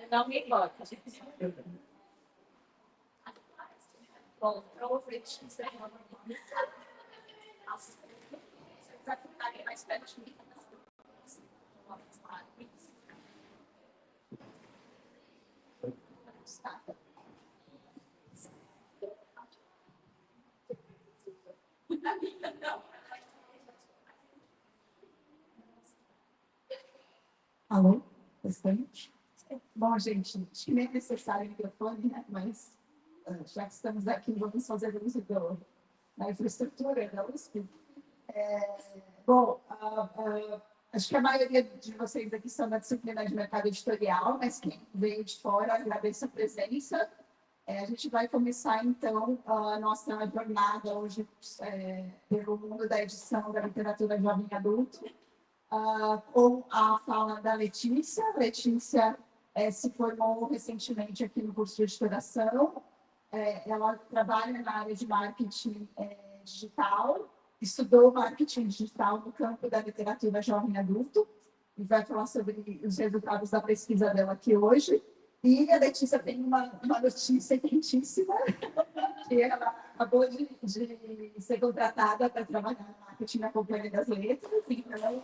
Não me importa. Bom, eu vou ver se você vai ficar mais perto de mim. Alô? Bastante? Bom, gente, acho que nem é necessário o microfone, né? Mas já que estamos aqui, vamos fazer uso da infraestrutura da USP. Bom, acho que a maioria de vocês aqui são da disciplina de mercado editorial, mas quem veio de fora, agradeço a presença. A gente vai começar, então, a nossa jornada hoje pelo mundo da edição da literatura jovem adulto, com a fala da Letícia. Letícia se formou recentemente aqui no curso de editoração. Ela trabalha na área de marketing digital, estudou marketing digital no campo da literatura jovem adulto, e vai falar sobre os resultados da pesquisa dela aqui hoje. E a Letícia tem uma notícia quentíssima, que ela acabou de ser contratada para trabalhar no marketing na Companhia das Letras. Então,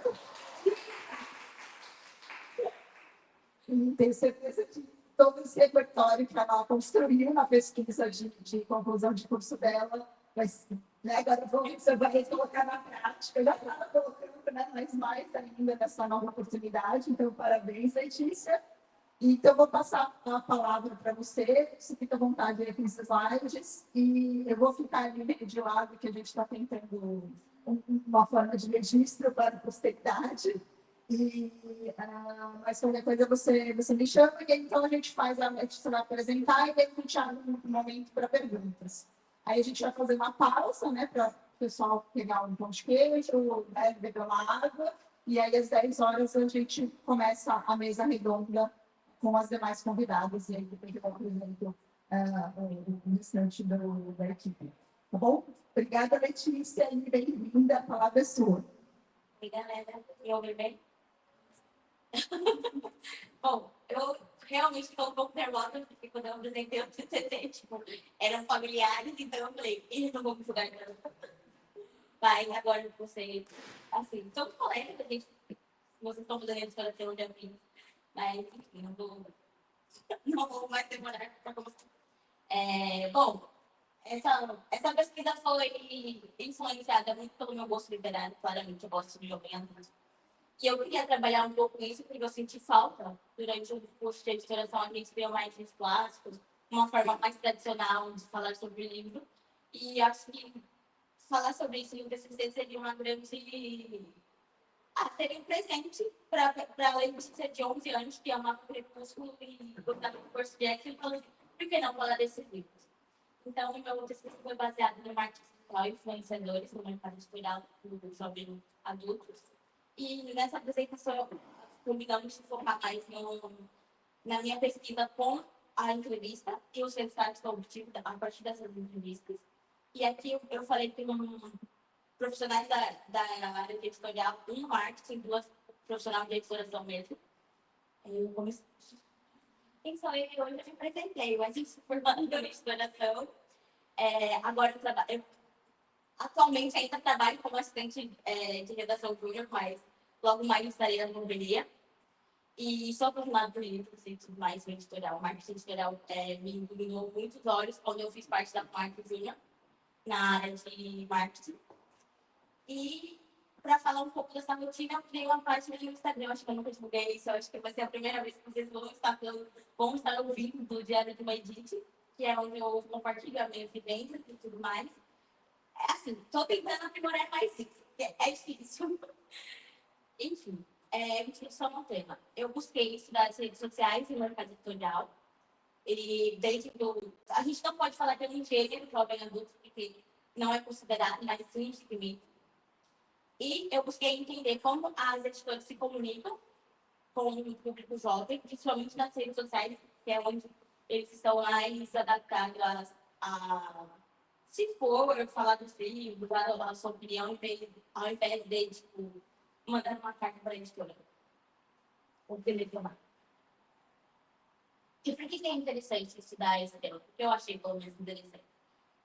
e tenho certeza que todo esse repertório que ela construiu na pesquisa de conclusão de curso dela, mas, né, agora você vai colocar na prática, já estava colocando, né, mas mais ainda nessa nova oportunidade. Então, parabéns, Letícia. Então, vou passar a palavra para você fica à vontade aí com os slides, e eu vou ficar ali meio de lado, que a gente está tentando uma forma de registro para a posteridade. Mas qualquer coisa você me chama, e então a gente faz a Letícia vai apresentar, e daí a gente abre um momento para perguntas. Aí a gente vai fazer uma pausa, né, para o pessoal pegar um pão de queijo, né, beber uma água, e aí às 10 horas a gente começa a mesa redonda com as demais convidadas, e aí depois eu apresento o restante da equipe. Tá bom? Obrigada, Letícia, e bem-vinda. A palavra é sua. Oi, galera. Me ouve bem? Bom, eu realmente estou um pouco nervosa, porque quando eu apresentei o TCC, eram familiares, então eu falei, eles não vão me julgar, não. Mas agora você, assim, todo colega da gente, vocês estão fazendo a história de onde eu vim, mas, enfim, não vou mais demorar para começar. Bom, essa pesquisa foi influenciada muito pelo meu gosto literário, claramente eu gosto de jovem adulto. E eu queria trabalhar um pouco isso, porque eu senti falta, durante o curso de editoração, a gente viu mais os clássicos, uma forma mais tradicional de falar sobre o livro. E acho que falar sobre isso em TCC seria uma grande... seria um presente para a Letícia de 11 anos, que ama o Crepúsculo e gostar do curso de Exo, então, por que não falar desses livros? Então, o meu TCC foi baseado no marketing digital e influenciadores no mercado editorial do jovem adultos. E nessa apresentação, combinamos de focar mais na minha pesquisa com a entrevista e os resultados que eu obtive a partir dessas entrevistas. E aqui eu falei com profissionais da área de editorial, um marketing, duas profissionais de editoração mesmo. Quem sou eu? Eu me apresentei, mas eu sou formada em editoração. Agora, atualmente ainda trabalho como assistente de redação júnior, mas logo mais estarei na convenia. E sou formada por livros e tudo mais no editorial. O marketing editorial me iluminou muitos olhos quando eu fiz parte da marketing júnior na área de marketing. E para falar um pouco dessa rotina, eu criei uma página no Instagram. Acho que eu nunca divulguei isso. Acho que vai ser a primeira vez que vocês vão estar ouvindo do Diário de uma Edith, que é onde eu compartilho a minha vivência e tudo mais. Assim, estou tentando aprimorar mais isso, porque é difícil. Enfim, introdução ao tema. Eu busquei estudar as redes sociais e mercado editorial. E desde que a gente não pode falar que é um gênero jovem adulto, porque não é considerado, mas sim um segmento. E eu busquei entender como as editoras se comunicam com o público jovem, principalmente nas redes sociais, que é onde eles estão mais adaptados a se for falar dos livros, dar a sua opinião, ao invés de mandar uma carta para a editora. Ou telefonar. E por que é interessante estudar esse tema? Porque eu achei, pelo menos, interessante.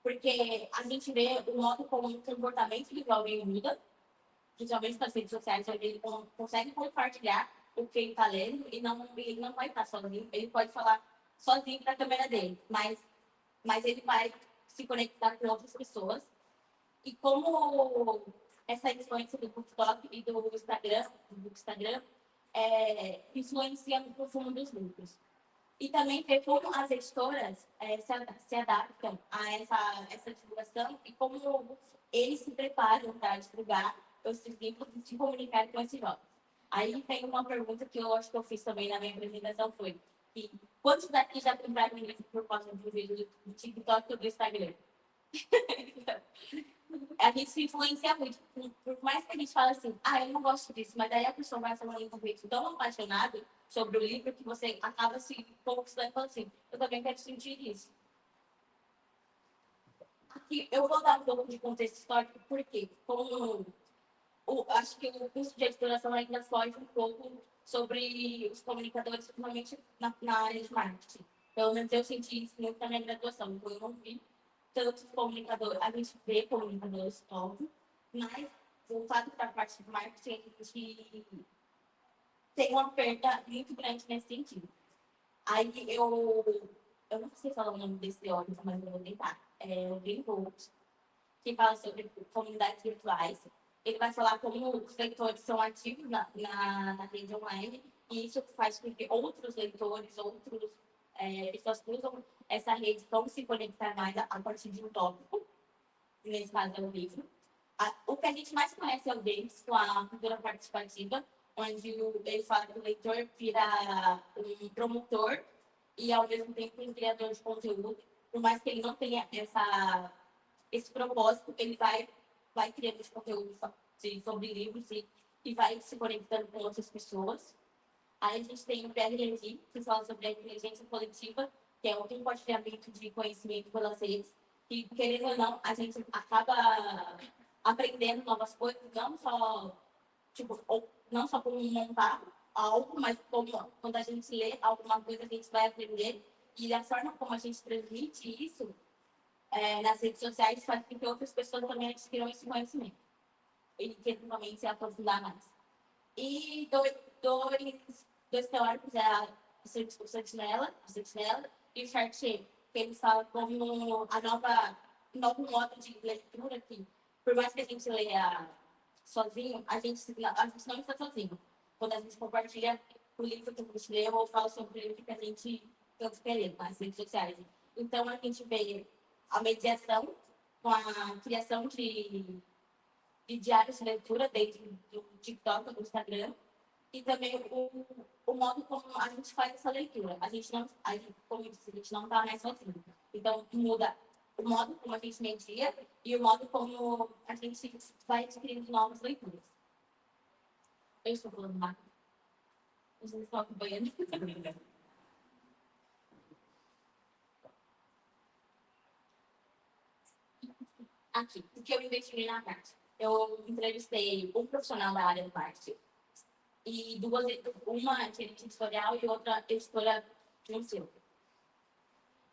Porque a gente vê o modo como o comportamento do jovem muda, principalmente nas redes sociais, onde ele consegue compartilhar o que ele está lendo e ele não vai estar sozinho. Ele pode falar sozinho para a câmera dele, mas ele vai se conectar com outras pessoas. E como essa influência do TikTok e do Instagram influencia no consumo dos livros. E também ver como as editoras se adaptam a essa divulgação e como eles se preparam para divulgar esses livros e se comunicar com esses jovens. Aí tem uma pergunta que eu acho que eu fiz também na minha apresentação, foi que quantos daqui já compraram um livro por causa do vídeo do TikTok ou do Instagram? A gente se influencia muito. Por mais que a gente fale assim, eu não gosto disso, mas daí a pessoa vai falando um jeito tão apaixonado sobre o livro que você acaba se conquistando e falando assim, eu também quero sentir isso. Aqui, eu vou dar um pouco de contexto histórico, porque acho que o curso de editoração ainda foge um pouco sobre os comunicadores, principalmente na área de marketing. Pelo menos eu senti isso muito na minha graduação, então eu não vi tantos comunicadores, a gente vê comunicadores óbvio, mas voltado para a parte de marketing, a gente tem uma perda muito grande nesse sentido. Aí eu não sei falar o nome desse órgão, mas eu vou tentar. É o Greenbolt, que fala sobre comunidades virtuais. Ele vai falar como os leitores são ativos na rede online, e isso faz com que outros leitores, pessoas que usam essa rede vão se conectar mais a partir de um tópico, nesse caso é o livro. O que a gente mais conhece é o Games, com a cultura participativa, onde ele fala que o leitor vira um promotor e, ao mesmo tempo, um criador de conteúdo. Por mais que ele não tenha esse propósito, ele vai criando esse conteúdo sobre livros e vai se conectando com outras pessoas. Aí a gente tem o PRNG, que fala sobre a inteligência coletiva, que é o compartilhamento de conhecimento pelas redes. E, querendo ou não, a gente acaba aprendendo novas coisas, não só como montar algo, mas como quando a gente lê alguma coisa, a gente vai aprender. E a forma como a gente transmite isso nas redes sociais faz com que outras pessoas também adquiram esse conhecimento. E que também se aprofundar mais. E dois teóricos, o Sentinela e o Chartier, que eles falam como o novo modo de leitura que, por mais que a gente leia sozinho, a gente não está sozinho. Quando a gente compartilha o livro que a gente leu ou fala sobre o livro que a gente tanto quer ler nas redes sociais. Então, a gente vê a mediação com a criação de diários de leitura dentro do TikTok, do Instagram, e também o modo como a gente faz essa leitura. Como eu disse, a gente não está mais sozinho. Então, muda o modo como a gente media e o modo como a gente vai adquirindo novas leituras. Eu estou falando rápido. Vocês estão acompanhando? Aqui, o que eu investiguei na parte. Eu entrevistei um profissional da área do marketing e uma gerente editorial e outra editora de um selo.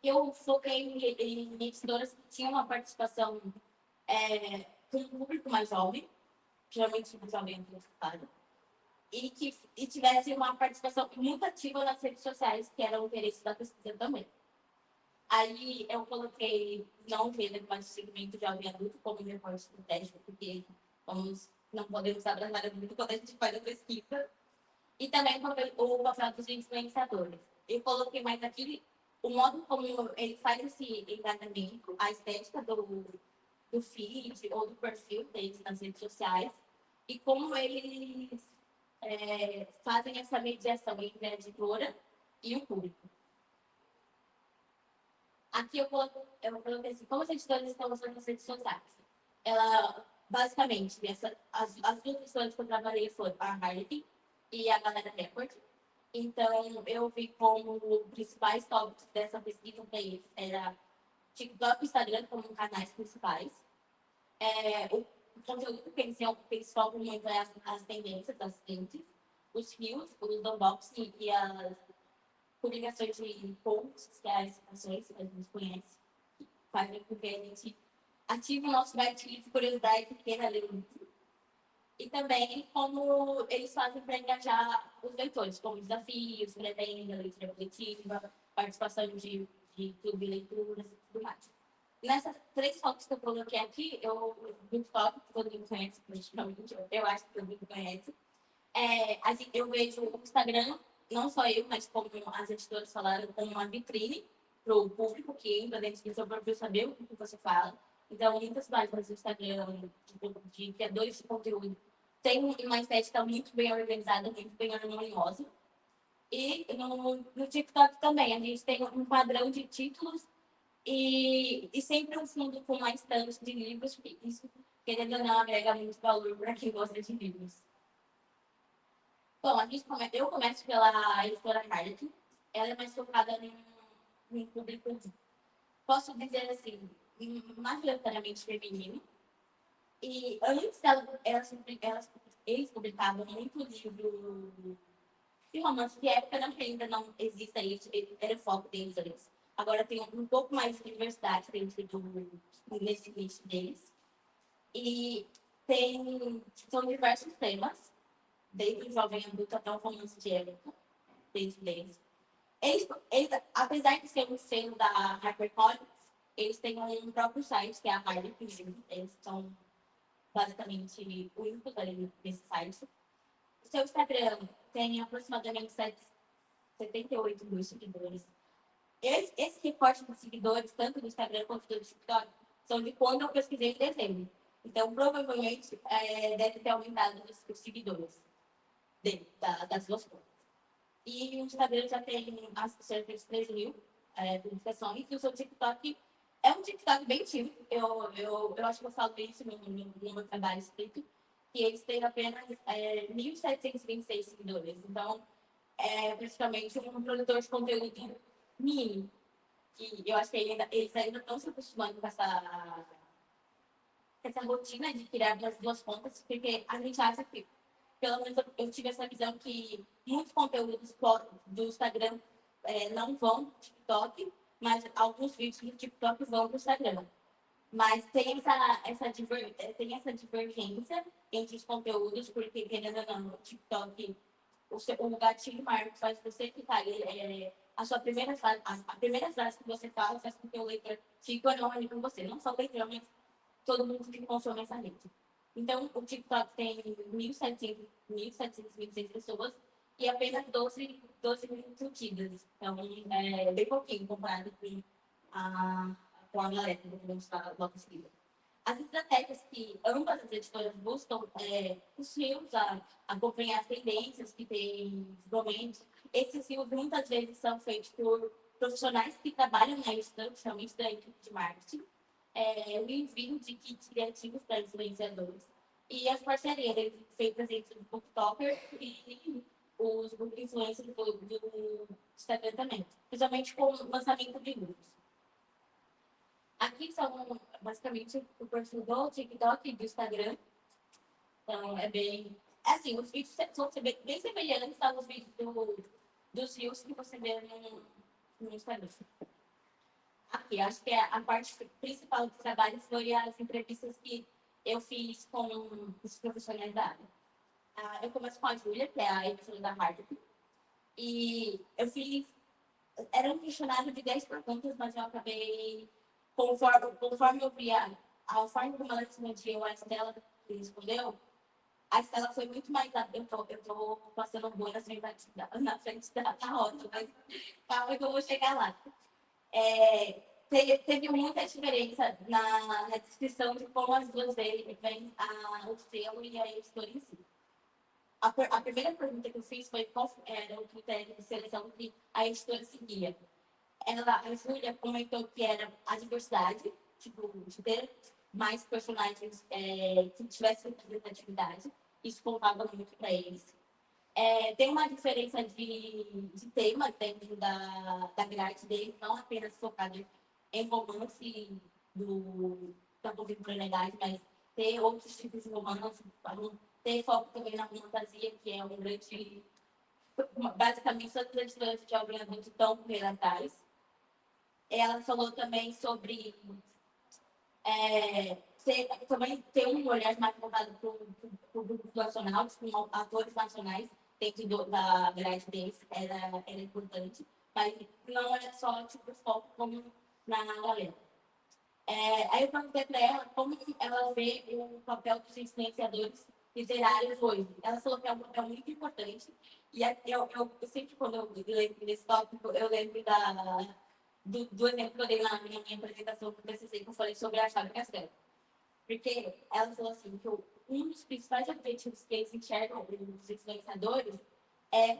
Eu foquei em editoras que tinham uma participação com um público mais jovem, geralmente um jovem identificado, e tivesse uma participação muito ativa nas redes sociais, que era o interesse da pesquisa também. Aí eu coloquei não gênero, mas segmento jovem adulto como recorte estratégico, porque não podemos abraçar muito quando a gente faz a pesquisa. E também o papel dos influenciadores. Eu coloquei mais aqui o modo como ele faz esse engajamento, a estética do feed ou do perfil deles nas redes sociais e como eles fazem essa mediação entre a editora e o público. Aqui eu coloquei assim, como as editoras estão usando as redes sociais. Basicamente, as duas editoras que eu trabalhei foram a Harley e a Galera Record. Então, eu vi como principais tópicos dessa pesquisa para eles era TikTok e Instagram como canais principais. O conteúdo que eles focam muito é as tendências das clientes, os reels, os unboxing publicações de posts, que é as citações que a gente conhece, que fazem com que a gente ative o nosso gatilho de curiosidade pequena ler o livro. E também como eles fazem para engajar os leitores, como desafios, pré-venda, leitura coletiva, participação de clube de leituras e tudo mais. Nessas 3 fotos que eu coloquei aqui, muito top, todo mundo conhece, praticamente, eu acho que todo mundo conhece. Eu vejo o Instagram, não só eu, mas como as editoras falaram, como uma vitrine para o público que entra dentro do seu perfil saber o que você fala. Então, muitas páginas do Instagram de criadores de conteúdo têm uma estética muito bem organizada, muito bem harmoniosa. E no TikTok também, a gente tem um padrão de títulos e sempre um fundo com mais tantos de livros, porque isso, querendo ou não, agrega muito valor para quem gosta de livros. Bom, eu começo pela editora Carta. Ela é mais focada em público, posso dizer assim, majoritariamente feminino. E antes eles publicavam muito livro de romance de época, não que ainda não exista isso, era o foco deles antes. Agora tem um pouco mais de diversidade nesse nicho deles. E são diversos temas, desde o jovem adulto até o romance de época, dentro deles. Apesar de ser um selo da HarperCollins, eles têm um próprio site, que é a Harley Quinn. Eles são basicamente únicos ali nesse site. O seu Instagram tem aproximadamente 78 mil seguidores. Esse recorte de seguidores, tanto do Instagram quanto do TikTok, são de quando eu pesquisei em dezembro. Então, provavelmente, deve ter aumentado os seguidores das duas contas. E o Instagram já tem cerca de 3 mil publicações. E o seu TikTok é um TikTok bem tímido. Eu acho que eu falo isso no meu trabalho escrito, que eles têm apenas 1.726 seguidores. Então, é praticamente um produtor de conteúdo mínimo. Que eu acho que eles ainda estão se acostumando com essa rotina de criar das duas contas, porque a gente acha que, pelo menos eu tive essa visão que muitos conteúdos do Instagram não vão para o TikTok, mas alguns vídeos do TikTok vão para o Instagram. Mas tem essa divergência entre os conteúdos, porque, querendo ou não, o TikTok, o gatilho maior que faz você ficar ali, a sua primeira frase, a primeira frase que você fala faz com que o leitor fique ou não ali com você. Não só o leitor, mas todo mundo que consome essa rede. Então, o TikTok tem 1.726 pessoas e apenas 12 mil curtidas. Então, é bem pouquinho comparado com a galera que vamos falar logo em seguida. As estratégias que ambas as editoras buscam os rios, acompanhar as tendências que tem os momentos. Esses rios muitas vezes são feitos por profissionais que trabalham na editora, principalmente da equipe de marketing. O envio de kits criativos para influenciadores. E as parcerias feitas entre o booktoker e os influencers do Instagram também, principalmente com o lançamento de livros. Aqui são basicamente o perfil do TikTok e do Instagram. Então, é bem. Assim, os vídeos vão ser bem semelhantes aos vídeos dos rios que você vê no Instagram. Aqui, acho que a parte principal do trabalho foi as entrevistas que eu fiz com os profissionais da área. Eu começo com a Júlia, que é a editora da Harvard, e eu fiz. Era um questionário de 10 perguntas, mas eu acabei, conforme eu via a forma como ela respondia, a Estela respondeu, a Estela foi muito mais. Eu tô passando um boi na frente da roda, mas calma que eu vou chegar lá. Teve muita diferença na descrição de como as duas vêm o selo e a editora em si. A primeira pergunta que eu fiz foi qual era o critério de seleção que a editora seguia. A Júlia comentou que era a diversidade, tipo, de ter mais personagens que tivessem representatividade. Isso contava muito para eles. Tem uma diferença de temas dentro da grade dele, não apenas focado em romance da contemporaneidade, mas ter outros tipos de romance, ter foco também na fantasia, que é um grande basicamente todas as editoras de jovem adulto estão correndo atrás. Ela falou também sobre também ter um olhar mais voltado para o público nacional, com atores nacionais dentro da grade deles, era importante, mas não era só tipo foco como na galera. Aí eu perguntei para ela como ela vê o papel dos influenciadores literários hoje. Ela falou que é um papel muito importante. E eu sempre, quando eu lembro desse tópico, eu lembro do exemplo que eu dei na minha apresentação do TCC, que eu falei sobre a chave Castelo. Porque ela falou assim, que um dos principais objetivos que eles enxergam os influenciadores é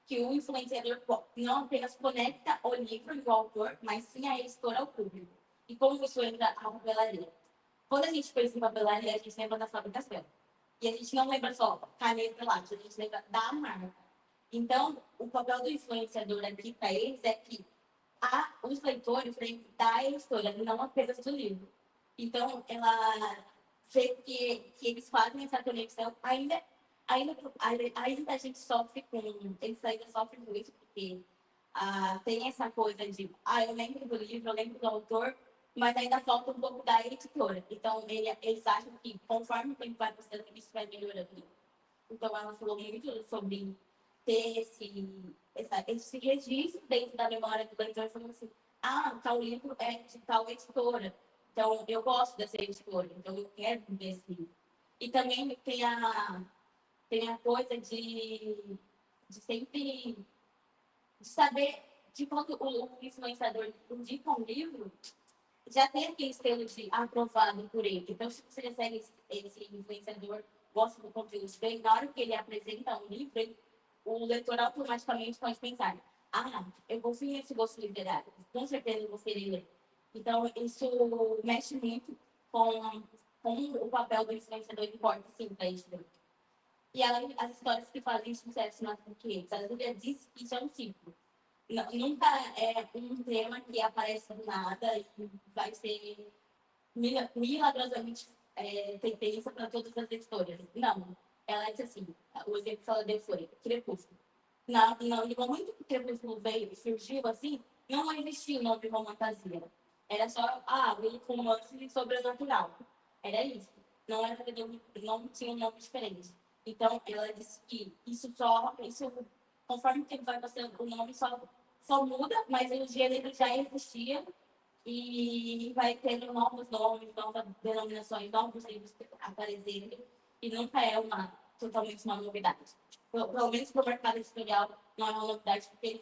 que o influenciador não apenas conecta o livro e o autor, mas sim a editora ao público. E como isso entra a papelaria? Quando a gente pensa em papelaria, a gente lembra da Fábrica Castelo. E a gente não lembra só caneta e lápis, a gente lembra da marca. Então, o papel do influenciador aqui para eles é que os leitores têm da editora, não apenas do livro. Então, ela vê que eles fazem essa conexão. Ainda a gente sofre com. Eles ainda sofrem com isso, porque tem essa coisa de. Eu lembro do livro, eu lembro do autor, mas ainda falta um pouco da editora. Então, eles acham que conforme o tempo vai passando, isso vai melhorando. Então, ela falou muito sobre ter esse registro dentro da memória do leitor, falando assim, tal livro é de tal editora, então eu gosto dessa editora, então eu quero ver esse livro. E também tem a coisa de sempre de saber de quando o influenciador indica um livro, já tem aquele selo de aprovado por ele. Então, se você recebe esse influenciador, gosta do conteúdo dele, na hora que ele apresenta um livro, o leitor automaticamente pode pensar: eu confio nesse gosto literário, com certeza eu vou querer ler. Então, isso mexe muito com o papel do influenciador, importa sim para isso. E além as histórias que fazem sucesso nas conquistas, a Júlia disse que isso é um ciclo. Nunca é um tema que aparece do nada e vai ser milagrosamente tendência para todas as editoras. Não. Ela disse assim, o exemplo que ela deu foi Crepúsculo. No momento que o Crepúsculo veio, surgiu assim, não existia o nome romantasia. Era só, um romance sobrenatural. Era isso. Não tinha um nome diferente. Então, ela disse que conforme o tempo vai passando, o nome só muda, mas o gênero já existia e vai tendo novos nomes, novas denominações, novos livros aparecendo, e nunca é totalmente uma novidade. Pelo menos para o mercado editorial, não é uma novidade, porque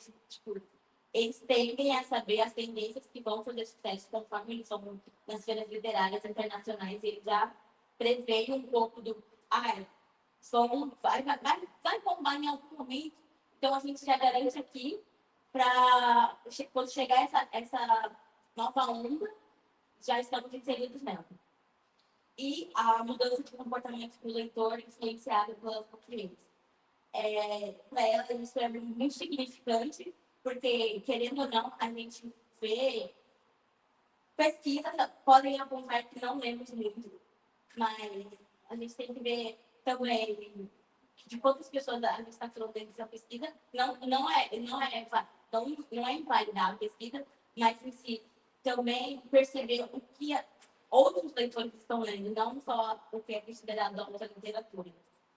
eles tendem a saber as tendências que vão fazer sucesso conforme eles vão nas feiras literárias internacionais, e eles já preveem um pouco do. Vai bombar em algum momento, então a gente já garante aqui para quando chegar essa nova onda, já estamos inseridos nela. E a mudança de comportamento do leitor influenciada pelas conferências. Para ela, isso é muito significante, porque, querendo ou não, a gente vê pesquisas podem apontar que não lemos muito, mas a gente tem que ver também de quantas pessoas a gente está falando dentro dessa pesquisa. Não é invalidar a pesquisa, mas em si também perceber o que outros leitores estão lendo, não só o que é considerado da nossa literatura.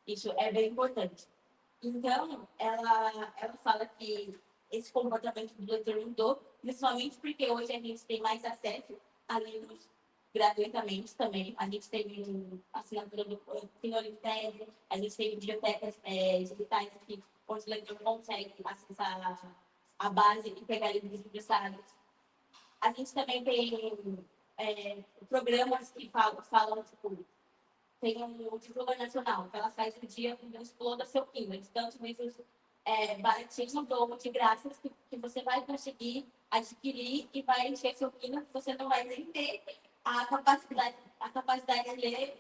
Isso é bem importante. Então, ela fala que esse comportamento do leitor mudou, principalmente porque hoje a gente tem mais acesso a livros gratuitamente também. A gente tem assinatura do Finolipédia, a gente tem bibliotecas digitais onde o leitor consegue acessar a base e pegar livros emprestados. A gente também tem programas que falam tipo, tem o Diploma Nacional, que ela faz o dia do Exploda Seu Kindle. Então, livros baratinhos ou de graças que você vai conseguir adquirir e vai encher seu Kindle, que você não vai nem ter a capacidade de ler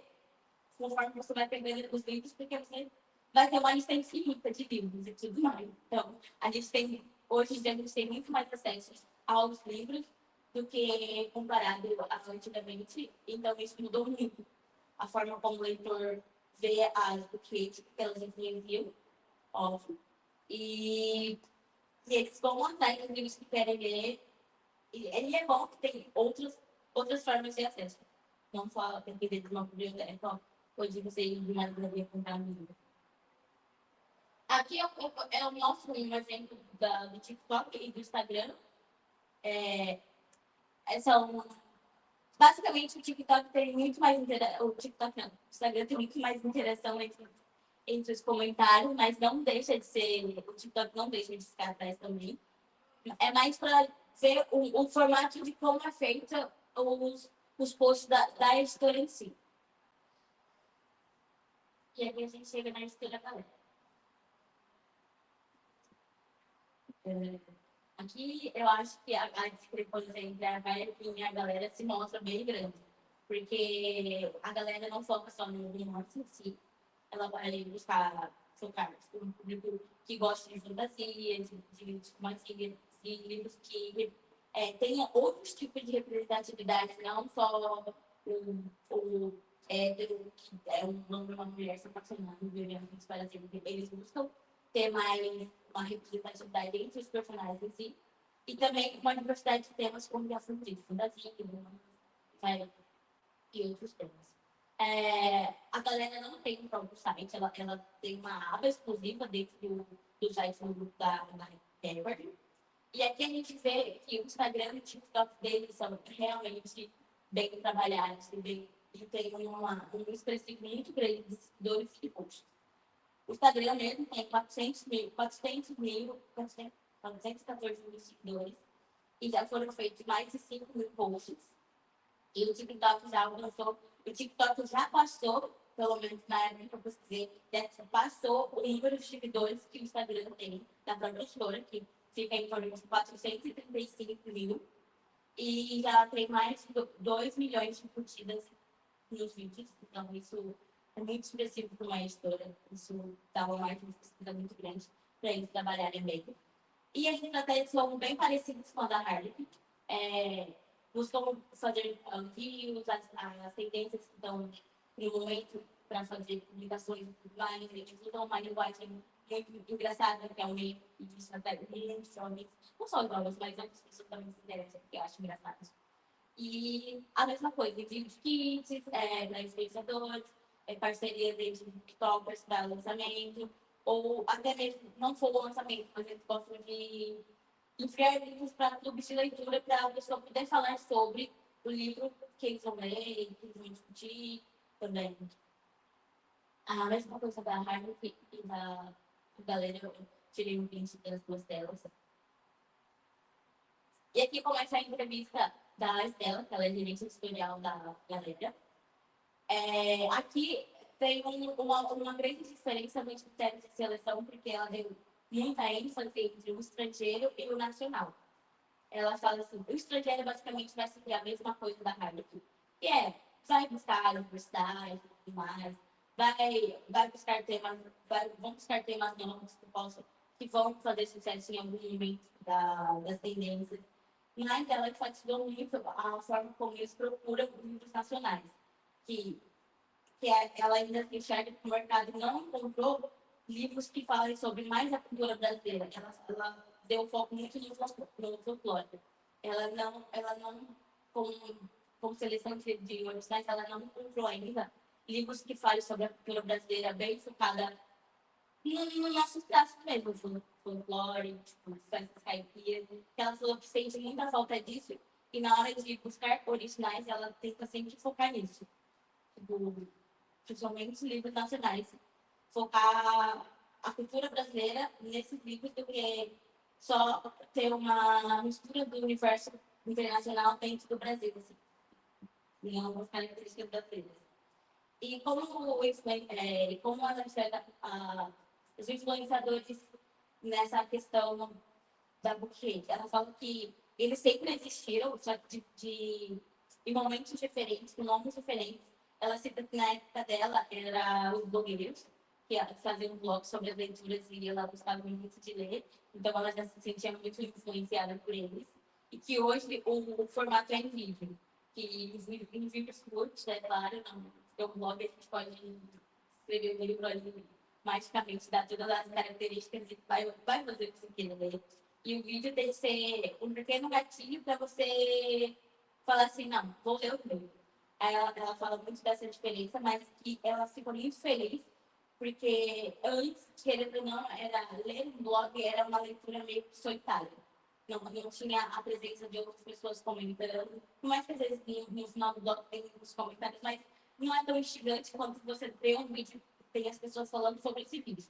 conforme você vai pegando os livros, porque você vai ter uma lista infinita de livros e tudo mais. Então, hoje em dia, a gente tem muito mais acesso aos livros do que comparado a antigamente. Então, isso mudou muito a forma como o leitor vê as bookcases que elas influenciam, óbvio. E, e eles vão atrás dos livros que querem ler. E ele é bom que tem outras formas de acesso. Não só depender de uma biblioteca, ou de você ir de uma livraria comprar um livro. Aqui eu mostro um exemplo do TikTok e do Instagram. São basicamente o TikTok tem muito mais interação. O TikTok não, o Instagram tem muito mais interação entre os comentários, mas não deixa de ser. O TikTok não deixa de ficar atrás também. É mais para ver o formato de como é feita os posts da editora em si. E aqui a gente chega na editora galera. Aqui eu acho que a discrepância entre a Gaia e a galera se mostra bem grande. Porque a galera não foca só no romance em si, ela vai buscar focar um público que gosta de fantasia, de livros de fantasia, de livros que tenham outros tipos de representatividade, não só o hétero, que é um homem e uma mulher se apaixonando, vivendo para sempre. Eles buscam ter mais uma representatividade entre os personagens em si, e também uma diversidade de temas como de fantasia, e outros temas. A galera não tem um próprio site, ela tem uma aba exclusiva dentro do site do grupo da Harvard. E aqui a gente vê que o Instagram e o TikTok deles são realmente bem trabalhados e tem um expressivo muito grande de seguidores e posts. O Instagram mesmo tem 414 mil seguidores e já foram feitos mais de 5 mil posts. E o TikTok já alcançou, o TikTok já passou, pelo menos na época que eu pesquisei, já passou o número de seguidores que o Instagram tem, da própria editora, que fica em torno de 435 mil, e já tem mais de 2 milhões de curtidas nos vídeos. Então, isso é muito expressivo para uma editora. Isso dá uma margem de pesquisa muito grande para eles trabalharem bem. E as estratégias são bem parecidas com a da Harley. Buscam fazer envios, as tendências que estão no momento para fazer publicações e tudo mais. Eles usam uma linguagem muito engraçada, que é um meio que isso até muitos jovens, não só jovens, mas outras pessoas também se interessam, porque eu acho engraçado. E a mesma coisa, vídeos kits, para influenciadores, parceria de TikTokers para lançamento, ou até mesmo, não for o lançamento, mas eles gostam de enviar livros para clubes de leitura para a pessoa poder falar sobre o livro que eles vão ler, que eles vão discutir também. A mesma coisa da Harvard e da galera, eu tirei um print das duas telas. E aqui começa a entrevista da Estela, que ela é gerente editorial da galera. Aqui tem uma grande diferença no critério de seleção, porque ela deu muita ênfase entre o estrangeiro e o nacional. Ela fala assim, o estrangeiro basicamente vai seguir a mesma coisa da Harvard, que vai buscar a diversidade e tudo mais, vai buscar temas, vão buscar temas novos que vão fazer sucesso em algum momento das tendências. Mas ela enfatizou muito a forma como eles procuram livros nacionais, que ela ainda enxerga que o mercado não encontrou livros que falem sobre mais a cultura brasileira. Ela deu foco muito no folclore. Ela não como seleção de originais, ela não encontrou ainda livros que falem sobre a cultura brasileira bem focada no nosso traço mesmo, folclore, tipo, festas caipiras. Ela falou que sente muita falta disso e na hora de buscar originais, ela tenta sempre focar nisso. Tipo, principalmente livros nacionais. Focar a cultura brasileira nesses livros do que só ter uma mistura do universo internacional dentro do Brasil, assim, em algumas características brasileiras. E como ela enxerga os influenciadores nessa questão da book ela fala que eles sempre existiram, só que em momentos diferentes, com nomes diferentes. Ela cita que na época dela era os blogueiros, que faziam um blog sobre as leituras e ela gostava muito de ler, então ela já se sentia muito influenciada por eles. E que hoje o formato é em vídeo, que em vídeos curtos, é claro, não, porque o blog a gente pode escrever um livro ali magicamente dá todas as características e vai fazer o que você quer ler. E o vídeo tem que ser um pequeno gatilho para você falar assim, não, vou ler o livro. Aí ela fala muito dessa diferença, mas que ela ficou muito feliz, porque antes, querendo ou não, era ler um blog era uma leitura meio que solitária. Não tinha a presença de outras pessoas comentando. Por mais que às vezes no final do blog tem os comentários, mas não é tão instigante quanto você vê um vídeo e tem as pessoas falando sobre esse vídeo.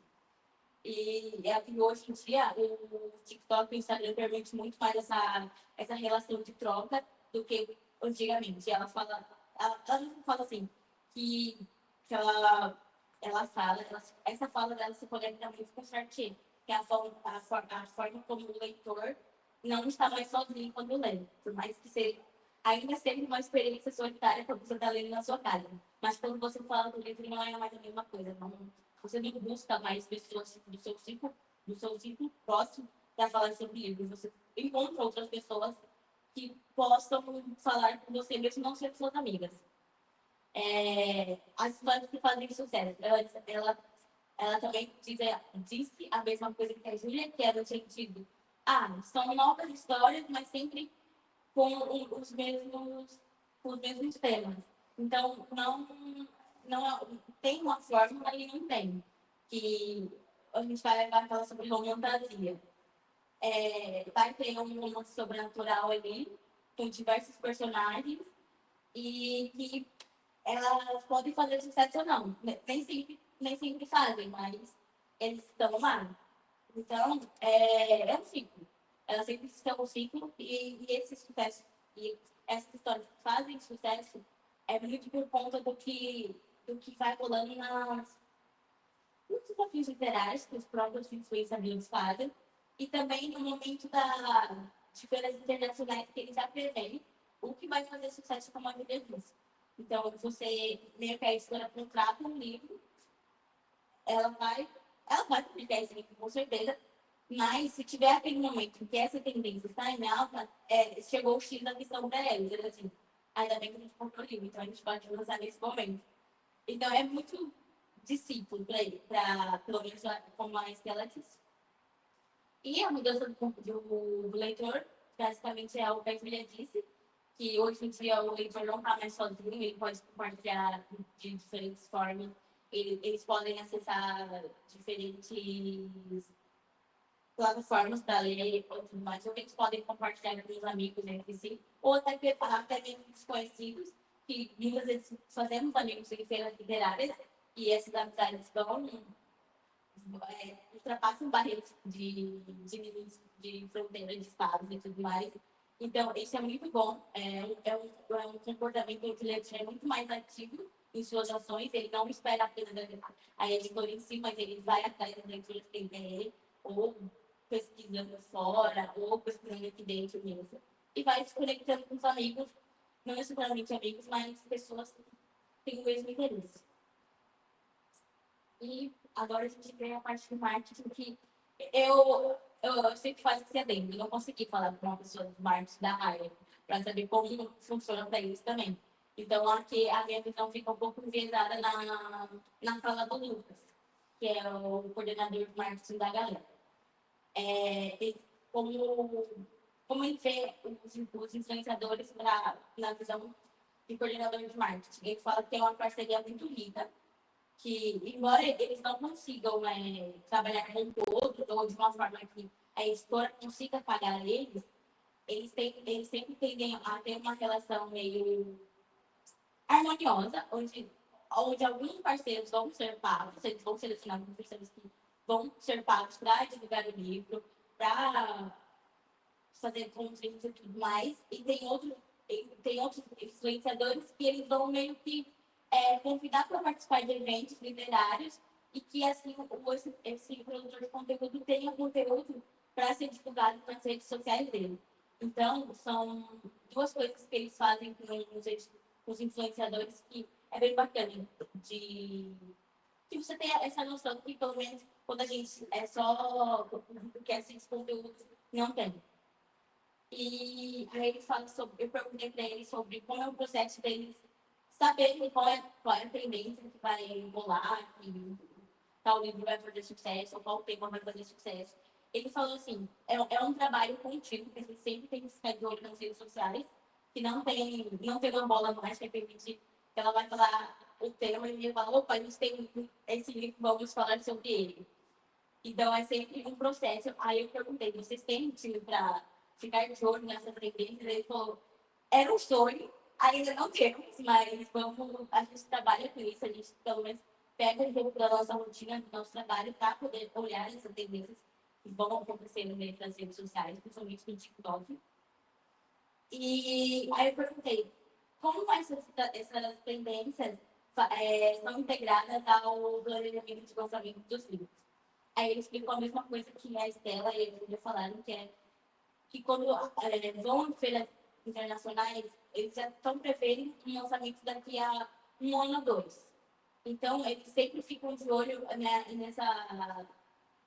E é que hoje em dia o TikTok e o Instagram permite muito mais essa relação de troca do que antigamente. Ela não fala assim, que essa fala dela se conecta muito com o Sartre, que é a forma como o leitor não está mais sozinho quando lê, por mais que seja ainda sempre uma experiência solitária quando você está lendo na sua casa. Mas quando você fala do livro, não é mais a mesma coisa. Não, você não busca mais pessoas do seu ciclo próximo para falar sobre livros. Você encontra outras pessoas que possam falar com você, mesmo não sendo suas amigas. As histórias que fazem sucesso. Ela também disse a mesma coisa que a Júlia, que era no sentido, são novas histórias, mas sempre com os mesmos temas. Então, não tem uma fórmula e não tem. Que a gente vai falar sobre romantasia. Vai ter um romance sobrenatural ali, com diversos personagens, e que elas podem fazer sucesso ou não. Nem sempre fazem, mas eles estão lá. Então, é um ciclo. Elas sempre estão um ciclo e esse sucesso, e essas histórias que fazem sucesso é muito por conta do que vai rolando nos desafios literários que os próprios influenciadores fazem e também no momento de feiras internacionais que eles já preveem o que vai fazer sucesso como a Bíblia diz. Então, você meio que a editora contrata um livro, ela vai, ela vai publicar esse livro com certeza, mas se tiver aquele momento em que essa tendência está em alta, chegou o X da missão para eles. Eles assim, ainda bem que a gente comprou o livro, então a gente pode lançar nesse momento. Então é muito discípulo para pelo menos como a Estela disse. E a mudança do leitor, basicamente é o que a Julia disse, que hoje em dia o leitor não está mais sozinho, ele pode compartilhar de diferentes formas, eles podem acessar diferentes plataformas para ler ou tudo mais, ou eles podem compartilhar com os amigos entre si, ou até mesmo desconhecidos, que muitas vezes fazemos amigos em feiras literárias, e essas amizades ultrapassam barreiras de fronteira de estados e tudo mais. Então, isso é muito bom. É um comportamento que ele é muito mais ativo em suas ações. Ele não espera apenas a editora em si, mas ele vai atrás das leituras que ele quer, ou pesquisando fora, ou pesquisando aqui dentro mesmo. E vai se conectando com os amigos, não necessariamente amigos, mas pessoas que têm o mesmo interesse. E agora a gente vê a parte do marketing que eu sempre faço esse adendo. Eu não consegui falar com uma pessoa do marketing da área para saber como funciona para eles também. Então, aqui a minha visão fica um pouco enviesada na fala do Lucas, que é o coordenador de marketing da galera. Como, como ele vê os influenciadores na visão de coordenador de marketing. Ele fala que é uma parceria muito rica, que, embora eles não consigam trabalhar com todos, ou de uma forma que a editora consiga pagar eles sempre tendem a ter uma relação meio harmoniosa, onde alguns parceiros vão ser pagos, eles vão selecionar alguns parceiros que vão ser pagos para divulgar o livro, para fazer conteúdos e tudo mais, e tem outros influenciadores que eles vão meio que convidar para participar de eventos literários e que assim esse produtor de conteúdo tenha conteúdo para ser divulgado nas redes sociais dele. Então, são duas coisas que eles fazem com os influenciadores que é bem bacana de você ter essa noção que, pelo menos, quando a gente é só quer esses conteúdos, não tem. E aí ele fala sobre, eu perguntei para ele sobre como é o processo deles saberem qual é a tendência que vai rolar, tal livro vai fazer sucesso, ou qual tema vai fazer sucesso. Ele falou assim, é um trabalho contínuo, porque a gente sempre tem que ficar de olho nas redes sociais, que não tem uma bola mágica que permite que ela vai falar o tema e vai falar, opa, a gente tem esse livro, vamos falar sobre ele. Então, é sempre um processo. Aí eu perguntei, vocês têm time para ficar de olho nessas tendências? Ele falou, era um sonho, ainda não temos, mas a gente trabalha com isso, a gente pelo menos pega um pouco da nossa rotina, do nosso trabalho, para poder olhar essas tendências que vão acontecendo dentro das redes sociais, principalmente no TikTok. E aí eu perguntei, como essas tendências são integradas ao planejamento de lançamento dos livros? Aí ele explicou a mesma coisa que a Estela e a Júlia falaram, que é que quando vão em feiras internacionais, eles já estão prevendo um lançamento daqui a um ano ou dois. Então, eles sempre ficam de olho nessa...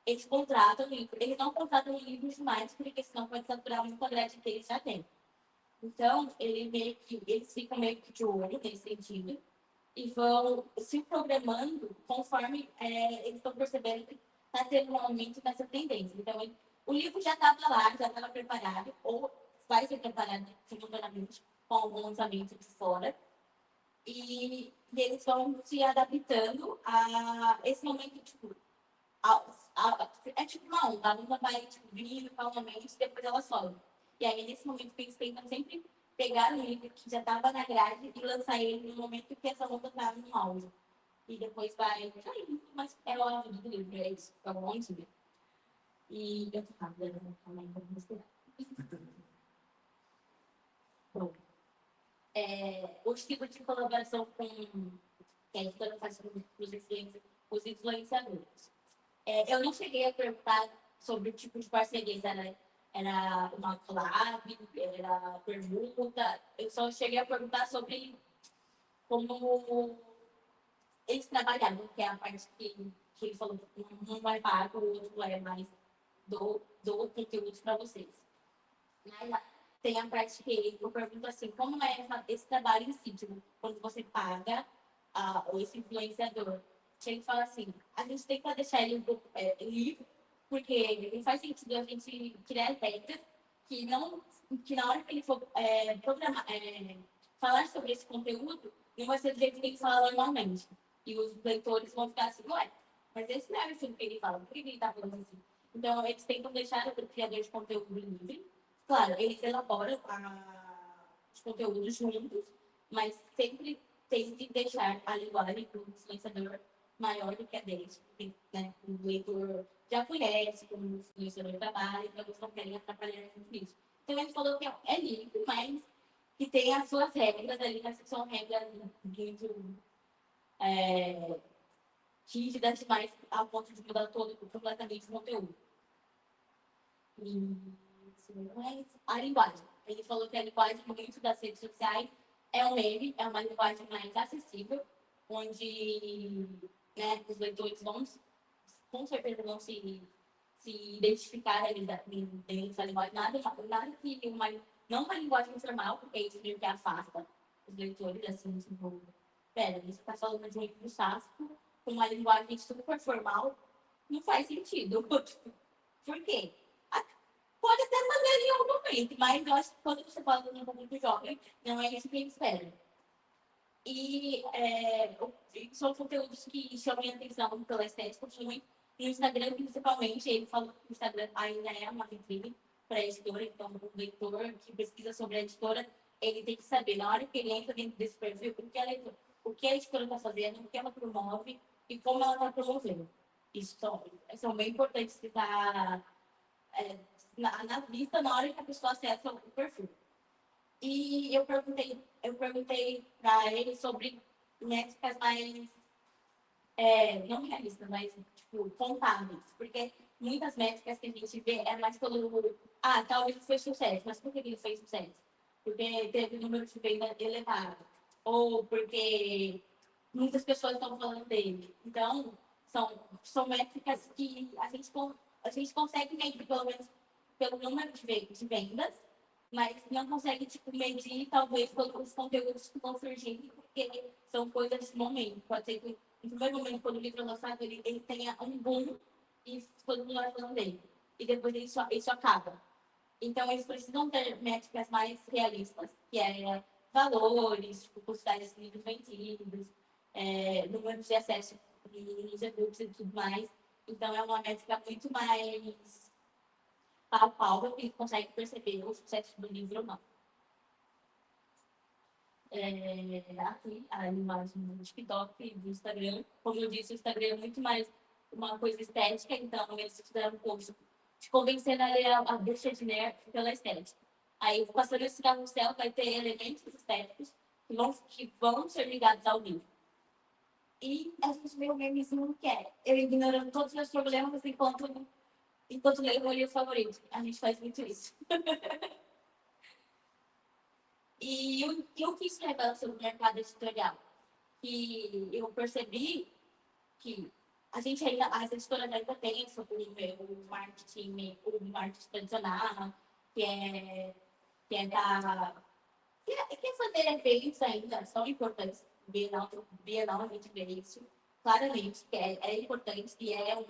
Eles contratam livros. Eles não contratam livros demais, porque senão pode saturar muito a grade que eles já têm. Então, eles ficam meio que de olho nesse sentido e vão se programando conforme eles estão percebendo que está tendo um aumento nessa tendência. Então, o livro já estava lá, já estava preparado, ou vai ser preparado simultaneamente com algum lançamento de fora. E eles vão se adaptando a esse momento, tipo, é tipo uma onda, a onda vai tipo, vindo calmamente e depois ela sobe. E aí, nesse momento, eles tentam sempre pegar um livro que já estava na grade e lançar ele no momento que essa onda está no auge. E depois vai caindo, mas é o vida do livro, é isso, é um monte de. E eu tô rápida, né? Calma aí, vamos respirar. Bom, o tipo de colaboração que a editora faz com os influenciadores. Eu não cheguei a perguntar sobre o tipo de parceria, era uma collab, era pergunta. Eu só cheguei a perguntar sobre como eles trabalhavam, que é a parte que ele falou que um vai pago, o outro é mais do conteúdo para vocês. Mas tem a parte que eu pergunto assim, como é esse trabalho em si, tipo, quando você paga esse influenciador? Ele fala assim, a gente tem que deixar ele livre, porque não faz sentido a gente criar regras que na hora que ele for falar sobre esse conteúdo, não vai ser do jeito que ele fala normalmente. E os leitores vão ficar assim, ué, mas esse não é o estilo que ele fala, por que ele está falando assim? Então, eles tentam deixar o criador de conteúdo livre. Claro, eles elaboram os conteúdos juntos, mas sempre tem que deixar a linguagem do influenciador maior do que a deles, porque né, o leitor já conhece como o influenciador trabalha, então eles não querem atrapalhar muito nisso. Então, ele falou que é livre, mas que tem as suas regras ali, mas que são regras muito rígidas demais, a ponto de mudar completamente o conteúdo. E a linguagem. Ele falou que a linguagem muito das redes sociais é um meme, é uma linguagem mais acessível, onde né, os leitores com certeza vão se identificar ali dentro da linguagem. Nada que não uma linguagem informal, porque é isso meio que afasta os leitores, assim, tipo, pera, você está falando de um livro sáfico com uma linguagem super formal, não faz sentido. Por quê? Pode até fazer em algum momento, mas eu acho que quando você fala de um público jovem, não é isso que eles esperam. E são conteúdos que chamam a atenção pela estética, muito no Instagram, principalmente. Ele falou que o Instagram ainda é uma vitrine para a editora, então o leitor que pesquisa sobre a editora, ele tem que saber, na hora que ele entra dentro desse perfil, o que a editora está fazendo, o que ela promove e como ela está promovendo. Isso são bem importantes que está na vista na hora que a pessoa acessa o perfil. E eu perguntei para ele sobre métricas mais, não realistas, mas tipo, contábeis, porque muitas métricas que a gente vê é mais pelo, talvez fez sucesso, mas por que ele fez sucesso? Porque teve um número de venda elevado, ou porque muitas pessoas estão falando dele. Então, são métricas que a gente consegue medir, pelo menos, pelo número de vendas, mas não consegue tipo, medir, talvez, pelos conteúdos que estão surgindo, porque são coisas de momento. Pode ser que no primeiro momento, quando o livro é lançado, ele tem um boom e todo mundo vai falando dele. E depois isso acaba. Então, eles precisam ter métricas mais realistas, que é valores, tipo, quantidade de livros vendidos, número de acesso nos e-books e tudo mais. Então, é uma métrica muito mais palpável, que consegue perceber o sucesso do livro ou não. Aqui, a imagem do TikTok, do Instagram. Como eu disse, o Instagram é muito mais uma coisa estética, então eles fizeram um post te convencendo a deixar de nerd pela estética. Aí, passando esse carrossel, vai ter elementos estéticos que vão ser ligados ao livro. E a gente vê o memezinho que é eu ignorando todos os meus problemas enquanto leio o meu livro favorito. A gente faz muito isso. E o que isso revela sobre o mercado editorial? Que eu percebi que as editoras ainda têm sobre o marketing tradicional, que é, que é da. Que é fazer eventos ainda, são importantes. Bienal, a gente vê isso claramente, que é importante e é um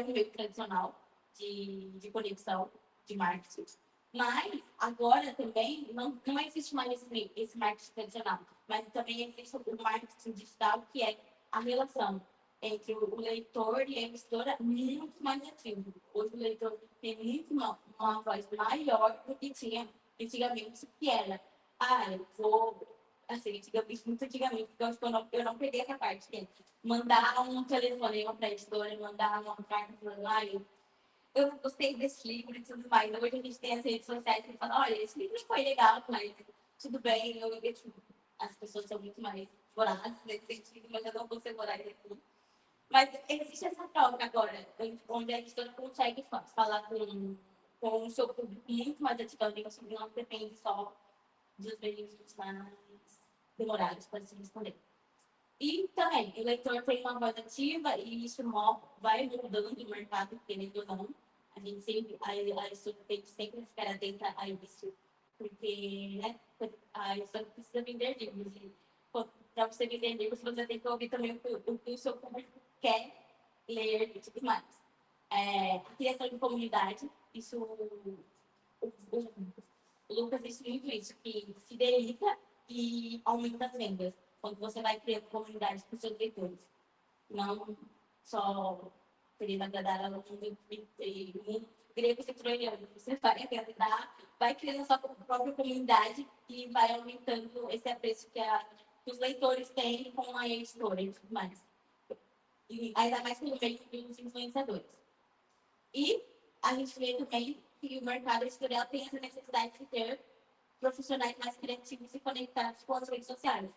meio tradicional de conexão, de marketing. Mas agora também não existe mais esse marketing tradicional, mas também existe o marketing digital, que é a relação entre o leitor e a editora muito mais ativo. Hoje o leitor tem muito uma voz maior do que tinha antigamente, que era, eu vou, assim, muito antigamente, porque eu não peguei essa parte, que é mandar um telefonema para a editora, mandar uma carta falando, eu não gostei desse livro e tudo mais. Hoje a gente tem as redes sociais que falam, olha, esse livro não foi legal, mas tudo bem, as pessoas são muito mais vorazes nesse sentido, mas eu não vou ser voraz aqui. Mas existe essa troca agora, onde a editora consegue falar com o seu público muito mais ativamente, não depende só dos veículos mais demorados para se responder. E também, o leitor tem uma voz ativa e isso vai mudando o mercado, querendo ou não. A gente sempre, a editora tem que sempre ficar atenta a isso, porque a editora precisa vender livros. E para você vender livros, você tem que ouvir também o que o seu público quer ler e tudo mais. A criação de comunidade, isso o Lucas disse muito isso, que fideliza e aumenta as vendas quando você vai criando comunidades com seus leitores. Não só querendo agradar a um grego e troiano. Você vai agradar, vai criando a sua própria comunidade e vai aumentando esse apreço que os leitores têm com a editora e tudo mais. E ainda mais pelo meio dos influenciadores. E a gente vê também que o mercado editorial tem essa necessidade de ter profissionais mais criativos e conectados com as redes sociais.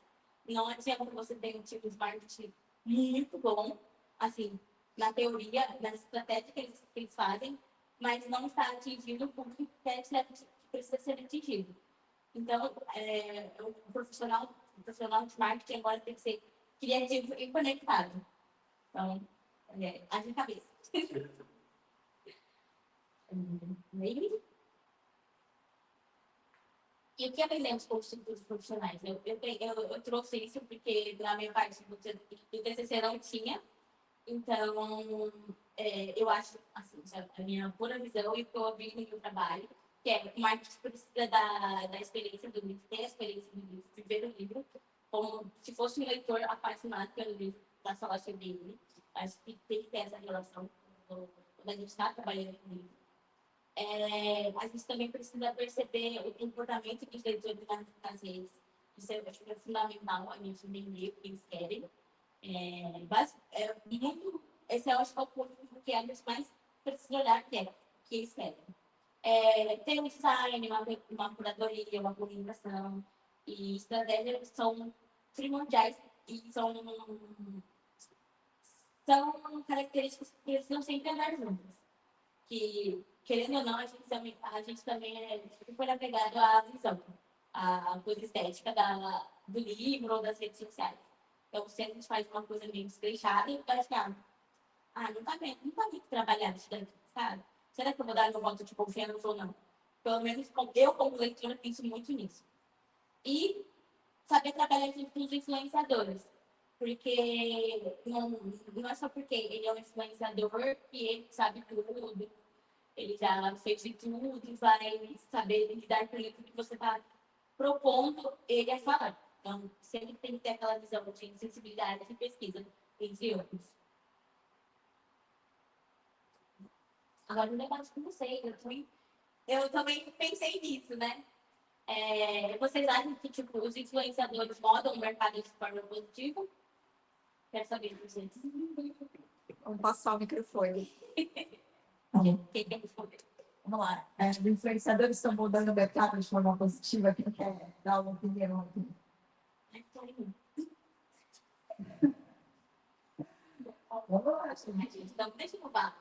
Não adianta você ter um time de marketing muito bom, assim, na teoria, na estratégia que eles fazem, mas não está atingindo o público que precisa ser atingido. Então, o profissional de marketing agora tem que ser criativo e conectado. Então, haja cabeça. E o que aprendemos com os institutos profissionais? Eu trouxe isso porque na minha parte do TCC não tinha, então eu acho, assim, a minha pura visão e o que eu vi no meu trabalho, que o marketing precisa da experiência do livro, ter a experiência do livro, viver o livro, como se fosse um leitor apaixonado pelo livro, para falar sobre ele. Acho que tem que ter essa relação quando a gente está trabalhando com o livro. A gente também precisa perceber o comportamento dos leitores nas redes. Isso acho que é fundamental, a gente entender o que eles querem. Esse eu acho que é o ponto que a gente mais precisa olhar, que eles querem. Ter um design, uma curadoria, uma comunicação e estratégia são primordiais e são características que precisam sempre andar juntas. Que, querendo ou não, a gente também é super apegado à visão, à coisa estética do livro ou das redes sociais. Então, se a gente faz uma coisa meio desleixada, parece que, não tá muito trabalhado isso daqui, sabe? Será que eu vou dar meu voto de confiança ou não? Pelo menos eu, como leitora, penso muito nisso. E saber trabalhar com os influenciadores. Porque não é só porque ele é um influenciador que ele sabe tudo, ele já fez de tudo e vai saber lidar com isso que você está propondo ele a falar. Então, sempre tem que ter aquela visão de sensibilidade de pesquisa entre outros. Agora, um negócio com vocês, eu também pensei nisso, né? Vocês acham que tipo, os influenciadores mudam o mercado de forma positiva? Quero saber de vocês. Vamos passar o microfone. Quem quer responder? Vamos lá. Os influenciadores estão mudando o mercado de forma positiva. Quem quer dar uma opinião aqui? Vamos lá, gente. Então, deixa eu roubar.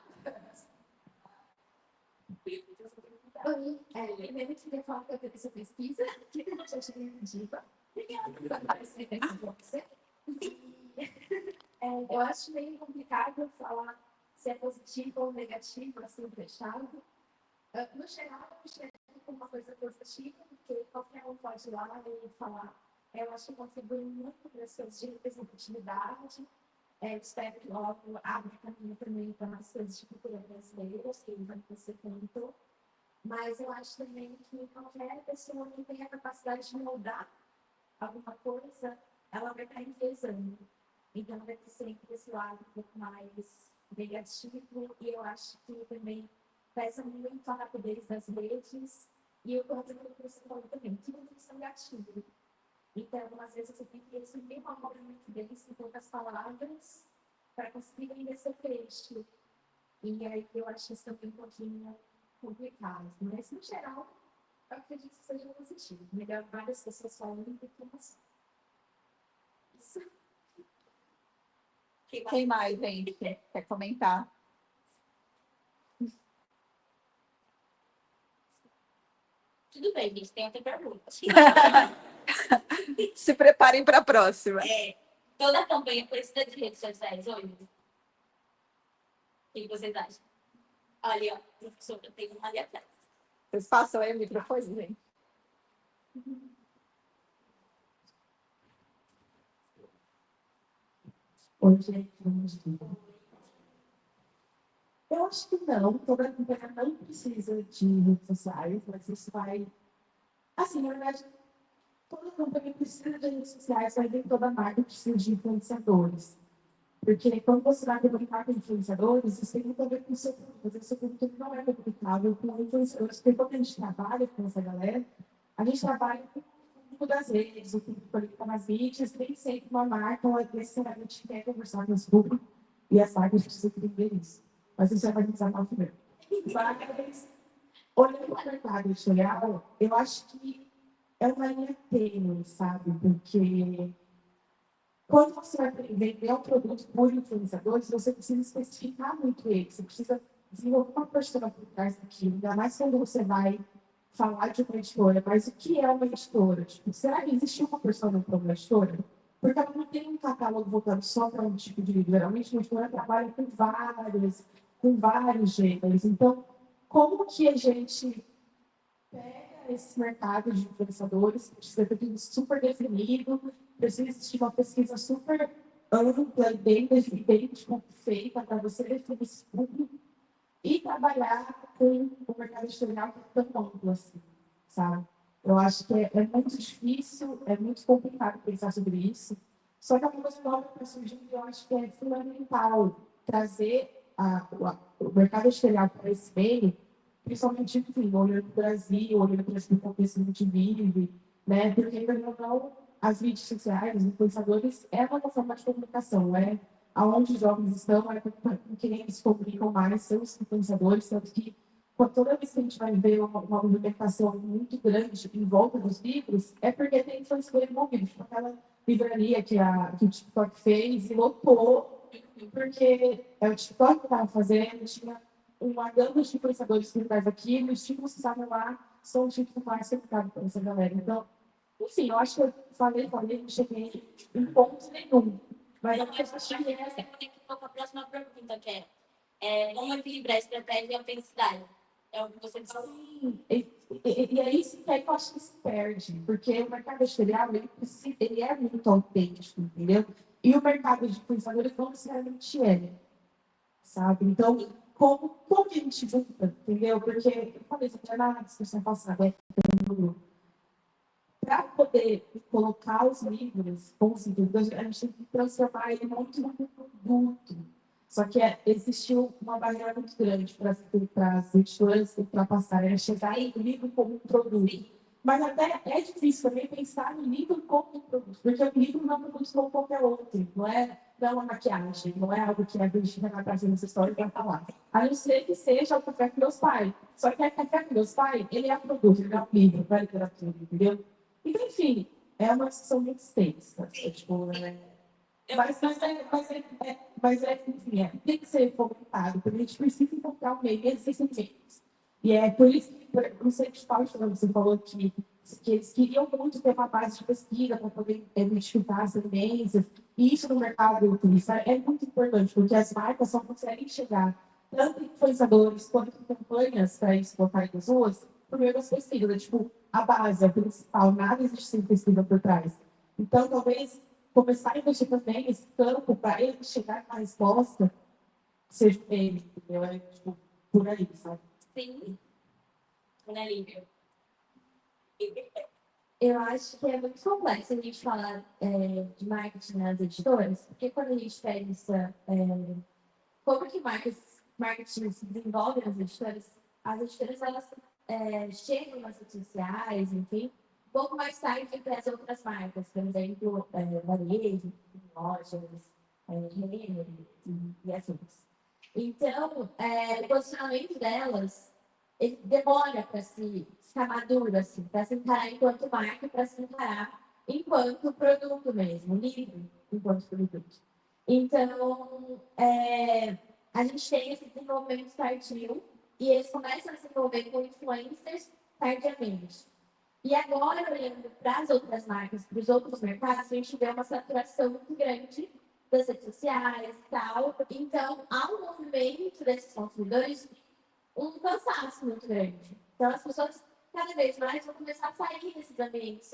Primeiro eu queria falar que eu fiz essa pesquisa, que eu já cheguei em diva. Obrigada por aparecer nesse você. Eu acho meio complicado falar se é positivo ou negativo, assim, fechado. No geral, eu enxergo como uma coisa positiva, porque qualquer um pode ir lá e falar. Eu acho que contribui muito para as coisas de representatividade. Espero que logo abra caminho também para as coisas de cultura brasileiras, que você comentou. Mas eu acho também que qualquer pessoa que tenha a capacidade de moldar alguma coisa, ela vai estar envezando. Então, vai ter sempre esse lado um pouco mais negativo, e eu acho que também pesa muito a rapidez das redes e o quanto que você falou também, tudo isso é gatilho. Então, às vezes, você tem que resumir uma obra muito bem em poucas palavras para conseguir vender seu peixe. E aí eu acho isso também um pouquinho complicado. Mas, no geral, eu acredito que seja positivo. Melhor várias pessoas falando do que umas. Isso. Quem mais, gente? Quer comentar? Tudo bem, gente, tem outra pergunta. Se preparem para a próxima. Toda a campanha precisa de redes sociais hoje? O que vocês acham? Olha, ó, professor, eu tenho uma ali atrás. Vocês passam aí o microfone, gente? Oi, gente. Eu acho que não, toda campanha não precisa de redes sociais, mas isso vai. Assim, na verdade, toda campanha precisa de redes sociais, mas nem toda marca precisa de influenciadores. Porque quando você vai comunicar com influenciadores, isso tem muito a ver com o seu produto. Às vezes, o seu produto não é comunicável com influenciadores, porque quando a gente trabalha com essa galera, a gente trabalha com o público das redes, o público ali que está nas mídias, nem sempre uma marca ela necessariamente quer conversar com esse público, e as marcas precisam entender isso. Mas isso vai organizar mal primeiro. Mas, olhando para o mercado editorial, eu acho que é uma linha tênue, sabe? Porque quando você vai vender um produto por influenciadores, você precisa especificar muito ele, você precisa desenvolver uma persona por trás daquilo, ainda mais quando você vai falar de uma editora. Mas o que é uma editora? Tipo, será que existe uma persona para uma editora? Porque ela não tem um catálogo voltado só para um tipo de livro. Geralmente, uma editora trabalha com vários gêneros. Então, como que a gente pega esse mercado de influenciadores, precisa ter tudo super definido, precisa existir uma pesquisa super ampla e bem feita para você definir esse público e trabalhar com o mercado editorial tão amplo assim, sabe? Eu acho que é muito difícil, é muito complicado pensar sobre isso, só que a coisa nova que está surgindo, eu acho que é fundamental trazer o mercado editorial para esse meio, principalmente, enfim, olhando para o Brasil, olhando para esse contexto que a gente vive, né? Porque, ainda não, as mídias sociais, os influenciadores, é uma forma de comunicação, aonde os jovens estão, com quem eles se comunicam mais, são os influenciadores, tanto que, toda vez que a gente vai ver uma movimentação muito grande em volta dos livros, é porque tem influenciador envolvido, tipo aquela livraria que o TikTok fez e lotou, porque o TikTok que estava fazendo, tinha uma gama de influenciadores por trás daquilo, e os títulos que estavam lá são os títulos mais cercados por essa galera. Então, enfim, eu acho que eu falei, não cheguei em ponto nenhum. Mas eu acho que Você conectou com a próxima pergunta, que como equilibrar a estratégia e a autenticidade? É o que você disse. Sim, e é isso que eu acho que se perde, porque o mercado editorial ele é muito autêntico, entendeu? E o mercado de influenciadores não necessariamente é, sabe? Então, como que a gente junta, entendeu? Porque, eu falei, isso já na discussão passada, para poder colocar os livros bons livros, a gente tem que transformar ele muito num produto. Só que existiu uma barreira muito grande para as editoras ultrapassarem, chegar em livro como um produto. Mas até é difícil também pensar no livro como um produto, porque o livro não é um produto como qualquer outro, não é uma maquiagem, não é algo que a gente vai trazer nessa história e vai falar. A não ser que seja o Café com Meus Pais. Só que o Café com Meus Pais, ele é um produto, ele é um livro, não é literatura, entendeu? Então, enfim, é uma discussão muito extensa. Tipo, enfim, tem que ser comentado, porque a gente precisa encontrar um meio, existem meios. E é por isso que, não sei que parte você falou que eles queriam muito ter uma base de pesquisa para poder identificar as tendências, e isso no mercado turista é muito importante, porque as marcas só conseguem chegar tanto em influenciadores quanto em campanhas para isso colocar nas ruas, por meio das pesquisas. Tipo, a base, é o principal, nada existe sem pesquisa por trás. Então, talvez começar a investir também nesse campo para ele chegar na resposta seja ele, entendeu? É tipo, por aí, sabe? Sim, né, Lívia? Eu acho que é muito complexo a gente falar de marketing nas editoras, porque quando a gente pensa como que marketing se desenvolve nas editoras, as editoras elas chegam nas redes sociais, enfim, um pouco mais tarde que as outras marcas, por exemplo, varejo, lojas, Renner e afins. Então, o posicionamento delas ele demora para se ficar maduro, assim, para se encarar enquanto marca, para se encarar enquanto produto mesmo, livre enquanto produto. Então, a gente tem esse desenvolvimento tardio e eles começam a se desenvolver com influencers tardiamente. E agora, olhando para as outras marcas, para os outros mercados, a gente vê uma saturação muito grande das redes sociais e tal. Então, há um movimento desses consumidores, um cansaço muito grande. Então, as pessoas cada vez mais vão começar a sair desses ambientes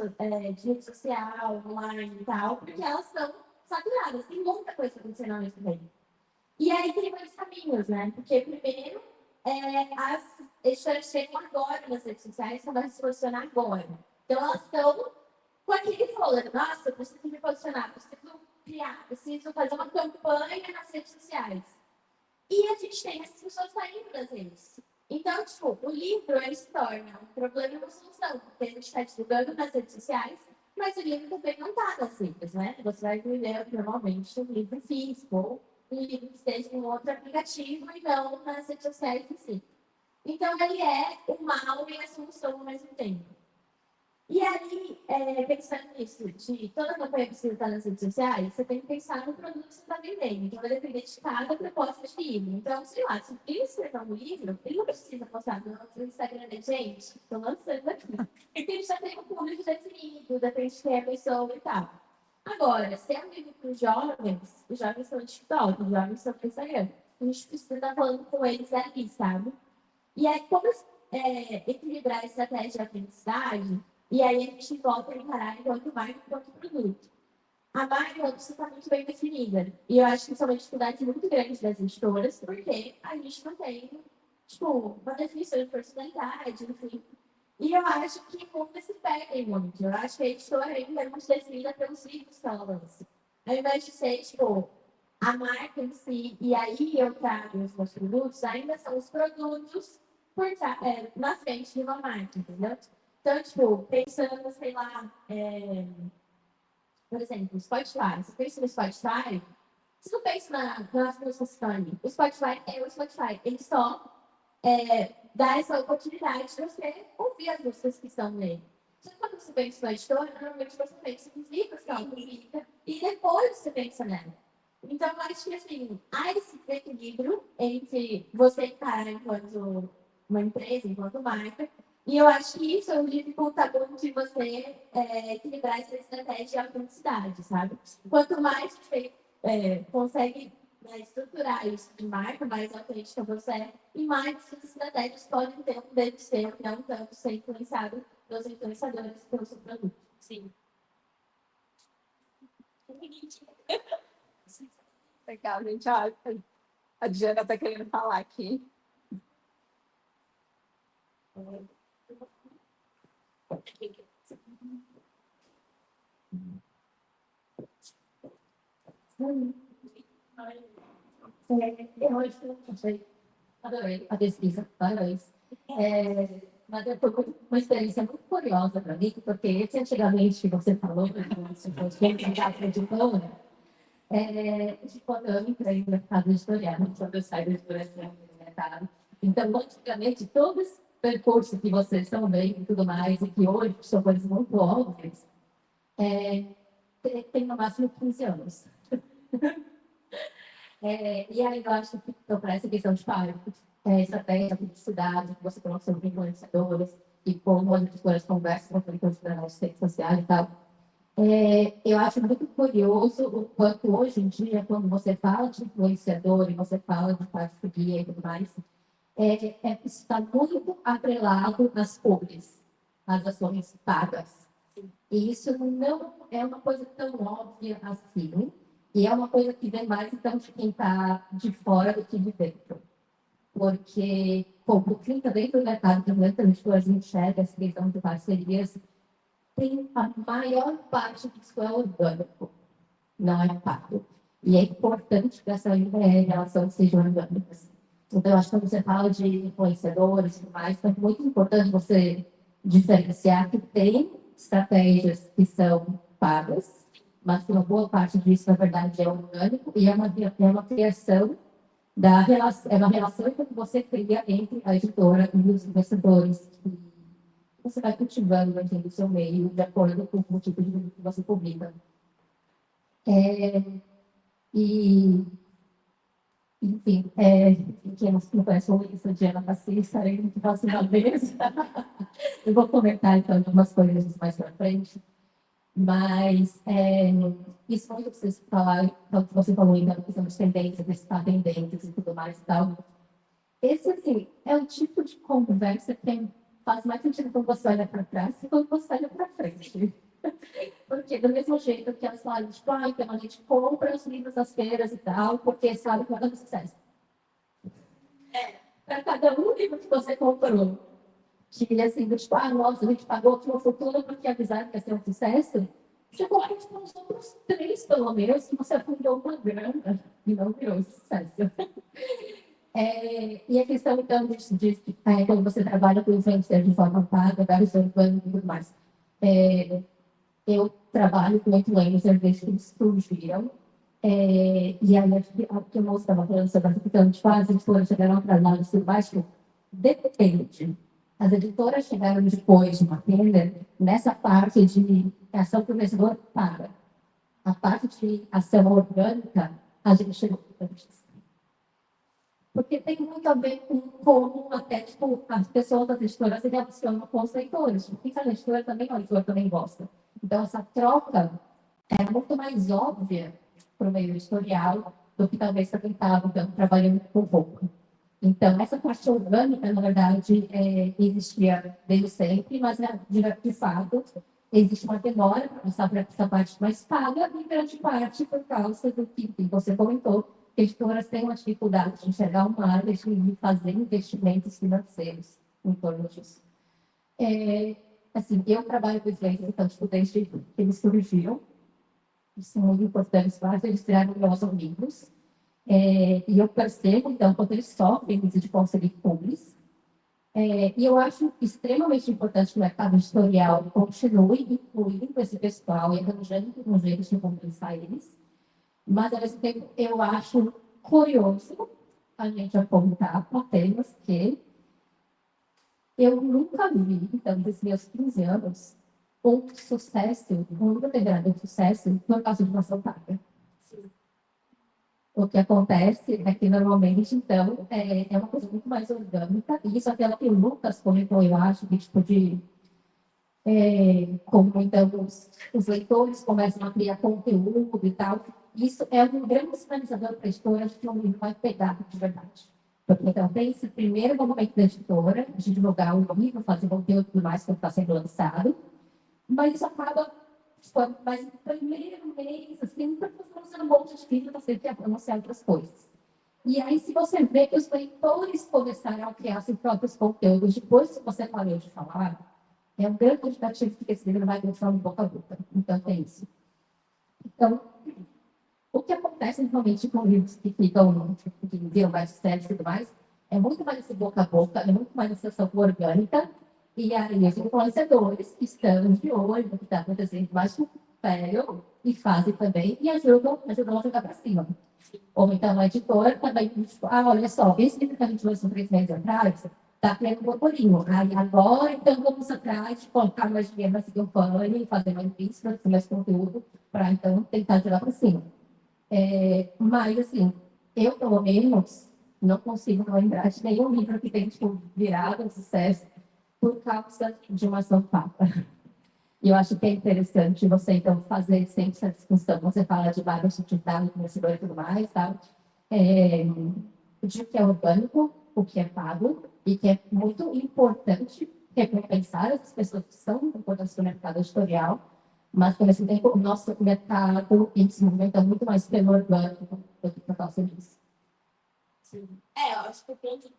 de rede social, online e tal, porque elas estão saturadas. Tem muita coisa acontecendo ao mesmo tempo. E aí tem vários caminhos, né? Porque, primeiro, as editoras chegam agora nas redes sociais, então vai se posicionar agora. Então, elas estão com aquele fôlego. Nossa, eu preciso me posicionar, preciso criar, preciso fazer uma campanha nas redes sociais. E a gente tem essas pessoas saindo das redes. Então, tipo, o livro ele se torna um problema e uma solução, porque a gente está divulgando nas redes sociais, mas o livro também não está nas redes, né? Você vai ler normalmente um livro físico, ou um livro que esteja em outro aplicativo e não nas redes sociais em si. Então, ele é o mal e a solução ao mesmo tempo. E aí, pensando nisso, de toda a campanha que você está nas redes sociais, você tem que pensar no produto que você está vendendo. Então, vai depender de cada proposta de livro. Então, sei lá, se ele escrever um livro, ele não precisa postar no Instagram da gente, estou lançando aqui. Porque ele já tem um público definido, depende de quem é a pessoa e tal. Agora, se é um livro para os jovens estão no TikTok, os jovens estão no Instagram. A gente precisa estar falando com eles ali, sabe? E aí, como equilibrar a estratégia de aprendizagem, e aí a gente volta a encarar enquanto marca, enquanto produto. A marca ela precisa estar muito bem definida. E eu acho que isso é uma dificuldade muito grande das editoras, porque a gente não tem, tipo, uma definição de personalidade, enfim. E eu acho que muitas se perdem muito. Eu acho que a editora ainda é muito definida pelos livros que ela lança. Ao invés de ser, tipo, a marca em si, e aí eu trago os meus produtos, ainda são os produtos na frente de uma marca, entendeu? Então, tipo, pensando, sei lá, por exemplo, Spotify. Você pensa no Spotify, você não pensa nas músicas Funny. O Spotify é o Spotify. Ele só dá essa oportunidade de você ouvir as músicas que estão nele. Só que quando você pensa na editora, normalmente você pensa nos livros que ela publica e depois você pensa nela. Então, eu acho que assim, há esse equilíbrio entre você encarar enquanto uma empresa, enquanto marca, e eu acho que isso é um dificulta muito de você equilibrar essa estratégia de autenticidade, sabe? Quanto mais você consegue estruturar isso de marca, mais autêntica você é, e mais suas estratégias podem ter um dedo seu, não tanto ser influenciado pelos influenciadores pelo seu produto. Sim. Legal, gente. A Diana está querendo falar aqui. Adorei a pesquisa, parabéns. Mas foi uma experiência muito curiosa para mim, porque esse antigamente que você falou, se fosse bem editora, quando eu entrei no mercado editorial, quando eu saí da editorial do mercado. Então, antigamente, todo esse percurso que vocês estão vendo e tudo mais, e que hoje são coisas muito óbvias, tem no máximo 15 anos. E aí eu acho que então, para essa questão de estratégia, publicidade, que você coloca sobre influenciadores e como as editoras conversam com as redes sociais e tal. Eu acho muito curioso o quanto hoje em dia, quando você fala de influenciador e você fala de parceria e tudo mais, está muito atrelado às cores, às ações pagas. E isso não é uma coisa tão óbvia assim, e é uma coisa que vem mais então de quem está de fora do que de dentro. Porque, bom, quem está dentro do mercado de editoras enxerga essa questão de parcerias, tem a maior parte disso é orgânico, não é pago. E é importante que essa relação seja orgânica. Então, eu acho que quando você fala de influenciadores e tudo mais, é muito importante você diferenciar que tem estratégias que são pagas, mas que uma boa parte disso, na verdade, é orgânico e é uma criação é uma relação que você cria entre a editora e os investidores que você vai cultivando dentro do seu meio, de acordo com o tipo de livro que você publica. E, enfim, quem não conhece o livro de Ana Passi, estarei muito próxima vez. Eu vou comentar, então, algumas coisas mais para frente. Mas isso muito que vocês falaram, então, que você falou ainda, questão de tendências, testar tendências e tudo mais e tal. Esse, assim, é o tipo de conversa que faz mais sentido quando você olha para trás e quando você olha para frente. Porque, do mesmo jeito que elas falam, tipo, então a gente compra os livros das feiras e tal, porque sabe que vai dar sucesso. Para cada um livro que você comprou, que assim, tipo, nossa, a gente pagou aqui uma fortuna porque avisaram que ia ser um sucesso, você comprou tipo, uns outros 3, pelo menos, que você afundou uma grana e não virou sucesso. E a questão, então, quando você trabalha com influencer de forma paga, vários orgânicos e tudo mais. Eu trabalho com influencers desde que eles surgiram. E aí, a que o moço estava falando sobre a questão de as editoras chegaram atrasadas e tudo mais, depende. As editoras chegaram depois de uma venda nessa parte de ação que o investidor paga. A parte de ação orgânica, a gente chegou antes. Porque tem muito a ver com como até tipo, as pessoas das editoras se relacionam com os leitores. Porque a editora também, o leitor também gosta. Então, essa troca é muito mais óbvia para o meio editorial do que talvez para quem estava trabalhando com roupa. Então, essa parte orgânica, na verdade, existia desde sempre, mas, de fato, existe uma demora para passar para essa parte mais paga, e grande parte por causa do que você comentou, que editoras têm uma dificuldade de enxergar o marketing e fazer investimentos financeiros em torno disso. Assim, eu trabalho com influencers, então, desde que eles surgiram, são muito importantes para eles criaram novos livros. E eu percebo, então, quando eles sofrem de conseguir públicos. E eu acho extremamente importante que o mercado editorial continue incluindo esse pessoal e arranjando um jeito de compensar eles. Mas, ao mesmo tempo, eu acho curioso a gente apontar apenas que eu nunca vi, então, desde meus 15 anos, um sucesso, um determinado sucesso por causa de uma ação paga. O que acontece é que, normalmente, então, é uma coisa muito mais orgânica, e isso até o que o Lucas comentou, eu acho, que tipo como, então, os leitores começam a criar conteúdo e tal, isso é um grande sinalizador para a editora de que o livro vai pegar de verdade. Porque, então, tem esse primeiro momento da editora, de divulgar o livro, fazer conteúdo e tudo mais que está sendo lançado, mas isso acaba tipo, mas no primeiro mês, assim, porque você está lançando um monte de vídeo, você quer anunciar outras coisas. E aí, se você vê que os leitores começarem a criar seus próprios conteúdos depois que você parou de falar, é um grande indicativo de que esse livro vai continuar no boca a boca. Então, tem isso. Então, o que acontece normalmente com livros que ficam, que viram best-sellers e tudo mais, é muito mais esse boca a boca, é muito mais essa ação orgânica, e aí os influenciadores estão de olho no que está acontecendo mais perto e fazem também, e ajudam a jogar para cima. Ou então o editor também, tipo, olha só, esse livro que a gente lançou 3 meses atrás, está criando um burburinho. Aí agora, então, vamos atrás de colocar mais dinheiro nessa campanha e fazer mais vídeos, produzir mais conteúdo, para então tentar jogar para cima. Mas, assim, eu, pelo menos, não consigo lembrar de nenhum livro que tenha tipo, virado um sucesso por causa de uma ação papa. E eu acho que é interessante você, então, fazer sempre essa discussão. Você fala de marketing digital, conhecedor e tudo mais, tá? De o que é orgânico, o que é pago, e que é muito importante recompensar essas pessoas que são importantes no mercado editorial, mas, ao mesmo tempo, o nosso mercado se movimenta muito mais pelo orgânico do que por causa disso. Sim. Eu acho que o ponto,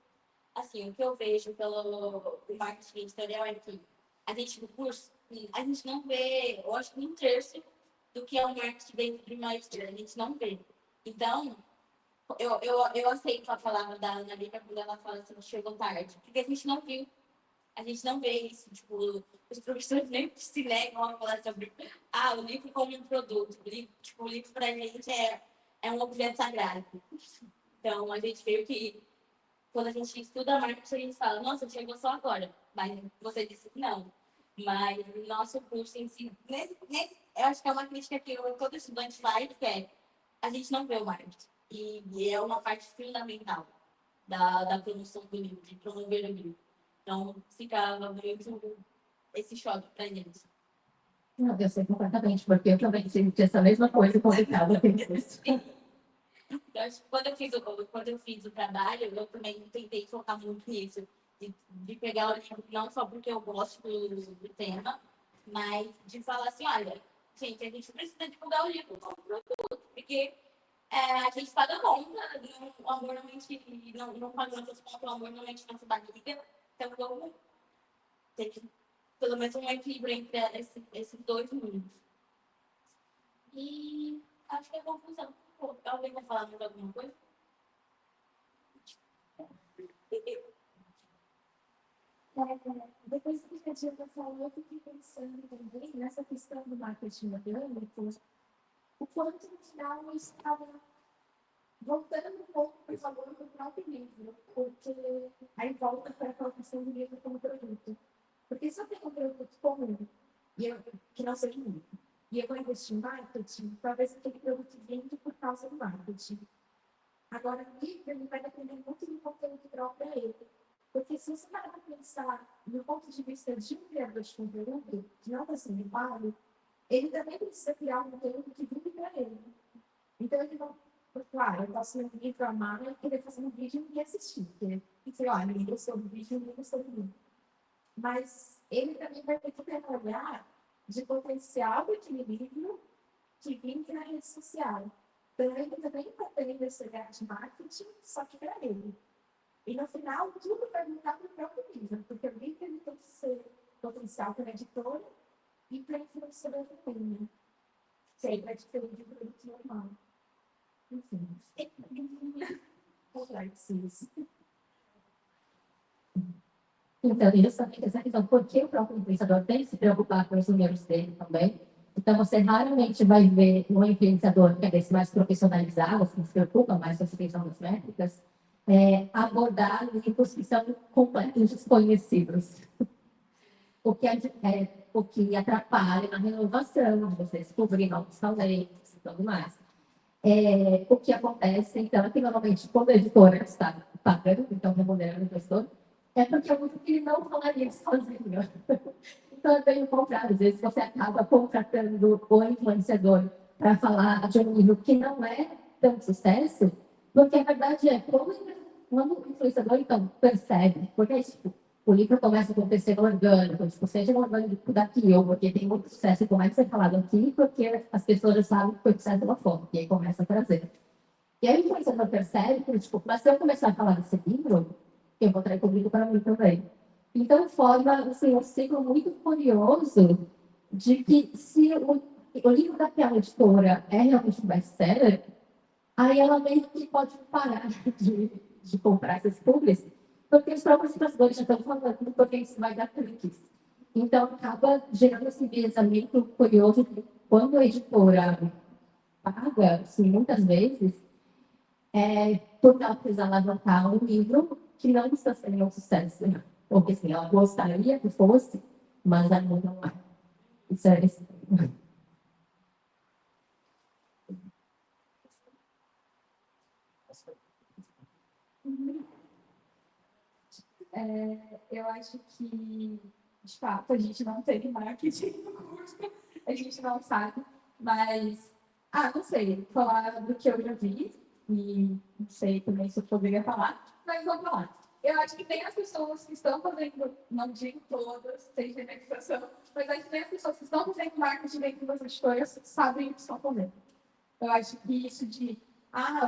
assim, o que eu vejo pelo marketing editorial é que a gente, no curso, a gente não vê, eu acho que um terço do que é o marketing dentro de uma editora, a gente não vê. Então, eu aceito a palavra da Ana Lívia quando ela fala assim, chegou tarde, porque a gente não viu. A gente não vê isso, tipo, os professores nem se negam a falar sobre o livro como um produto. O livro para a gente é um objeto sagrado. Então, a gente vê que quando a gente estuda marketing, a gente fala, nossa, chegou só agora. Mas você disse que não. Mas o nosso curso em si, eu acho que é uma crítica que todo estudante faz, que é a gente não vê o marketing. E é uma parte fundamental da promoção do livro, de promover o livro. Então, ficava muito esse choque para a gente. Não, eu sei completamente, porque eu também senti essa mesma coisa quando eu estava Quando eu fiz o trabalho, eu também tentei focar muito nisso, de pegar o livro não só porque eu gosto do tema, mas de falar assim, olha, gente, a gente precisa divulgar o livro como produto, porque a gente paga conta, o amor normalmente não paga nossas contas, o amor normalmente nossa barriga, então vamos ter pelo menos um equilíbrio entre esses dois mundos. E acho que é a conclusão. Alguém vai falar mais alguma coisa? Depois que a Diana falou, eu fiquei pensando também nessa questão do marketing orgânico, o quanto no final eu estava voltando um pouco para o valor do próprio livro, porque aí volta para a colocação do livro como produto. Porque se eu tenho um produto comum, que não seja um livro, e eu vou investir em marketing, talvez aquele produto vende por causa do marketing. Agora, o livro ele vai depender muito do conteúdo próprio a ele. Porque se você parar para pensar do ponto de vista de um criador de conteúdo, que não está sendo pago, ele também precisa criar um conteúdo que vive para ele. Então, ele não. Claro, eu posso ler um livro amar e querer fazer um vídeo e assistir. Porque, sei lá, ele gostou do vídeo e ele gostou do livro. Mas ele também vai ter que ter um olhar de potencial daquele livro que vive na rede social. Então, ele também está tendo esse olhar de marketing, só que para ele. E no final, tudo vai mudar para o próprio livro, porque o livro ele tem que ser potencial para a editora e para a influenciadora também. Sempre é diferente de produto normal. Enfim, complexo isso. Então, justamente essa questão, porque o próprio influenciador tem que se preocupar com os números dele também. Então, você raramente vai ver um influenciador que é desse mais profissionalizado, que se preocupa mais com essa questão das métricas, abordar livros que são completamente desconhecidos. O que atrapalha na renovação, de você descobrir novos talentos e tudo mais. O que acontece, então, é que normalmente, quando a editora está pagando, então remunerando o gestor, é porque é muito que ele não falaria isso sozinho. Então, é bem o contrário. Às vezes, você acaba contratando o influenciador para falar de um livro que não é tão sucesso, porque a verdade é, quando o influenciador, então, percebe, porque é isso, o livro começa com terceiro orgânico, tipo, seja um orgânico daquilo, porque tem muito sucesso e começa a ser falado aqui, porque as pessoas já sabem que foi sucesso lá fora, e aí começa a trazer. E aí o influenciador percebe que, tipo, mas se eu começar a falar desse livro, eu vou trazer público para mim também. Então, forma assim, um ciclo muito curioso de que se o livro daquela editora é realmente um best-seller, aí ela meio que pode parar de comprar esses públicos, porque os próprios influenciadores já estão falando, porque isso vai dar cliques. Então, acaba gerando esse enviesamento curioso que quando a editora paga, assim, muitas vezes, porque ela precisa alavancar um livro que não está sendo um sucesso. Porque, assim, ela gostaria que fosse, mas ainda não é. Isso é isso. Eu acho que, de fato, a gente não teve marketing no curso, a gente não sabe, mas, não sei, falar do que eu já vi, e não sei também se eu poderia falar, mas vamos falar. Eu acho que tem as pessoas que estão fazendo, não digo todas, sem generalização, mas acho que tem as pessoas que estão fazendo marketing dentro das editoras sabem o que estão fazendo. Eu acho que isso de,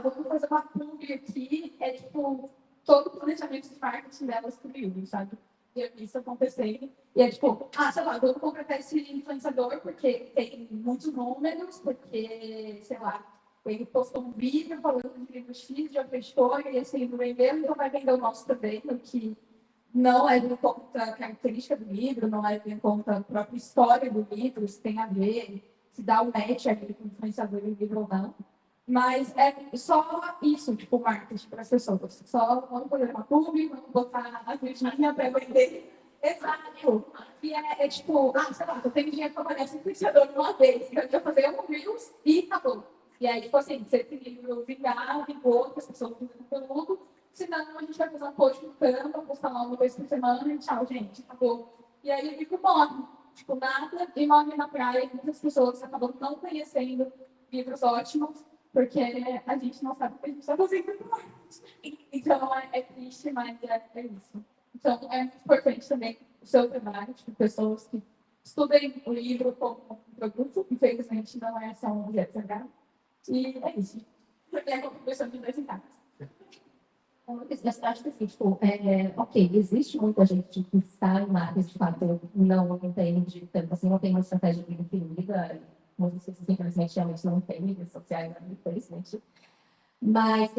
vamos fazer uma publi aqui, é tipo, todo o planejamento de marketing delas pro livro, sabe? E eu vi isso acontecendo. E é tipo, sei lá, vamos contratar esse influenciador porque tem muitos números, porque, sei lá, ele postou um vídeo falando de livro X de outra editora e esse livro vendeu, então vai vender o nosso também, o que não é em conta a característica do livro, não é em conta a própria história do livro, se tem a ver, se dá o match ali com o influenciador do livro ou não. Mas é só isso, tipo, marketing para as pessoas. Só vamos fazer uma publi, vamos botar a Virgínia para vender. Exato. E é tipo, sei lá, eu tenho dinheiro para pagar esse influenciador uma vez, então eu vou fazer um Reels e acabou. E aí, tipo assim, se esse livro vingar, vingou, que as pessoas vão fazer conteúdo, senão a gente vai fazer um post no Canva, postar lá uma vez por semana e tchau, gente, acabou. E aí o livro morre. Tipo, nada, e morre na praia, e muitas pessoas acabam não conhecendo livros ótimos, porque a gente não sabe o que a gente está fazendo com arte. Então, é triste, mas é isso. Então, é muito importante também o seu trabalho, tipo, pessoas que estudem o livro como um produto, infelizmente não é só um objeto sagrado. E é isso. Porque é a contribuição de dois em casa. Eu acho que assim, tipo, ok, existe muita gente que está em marcas, de fato, não entende, tanto assim, não tem uma estratégia bem definida, muitas pessoas, infelizmente, realmente não têm mídias sociais, infelizmente. Mas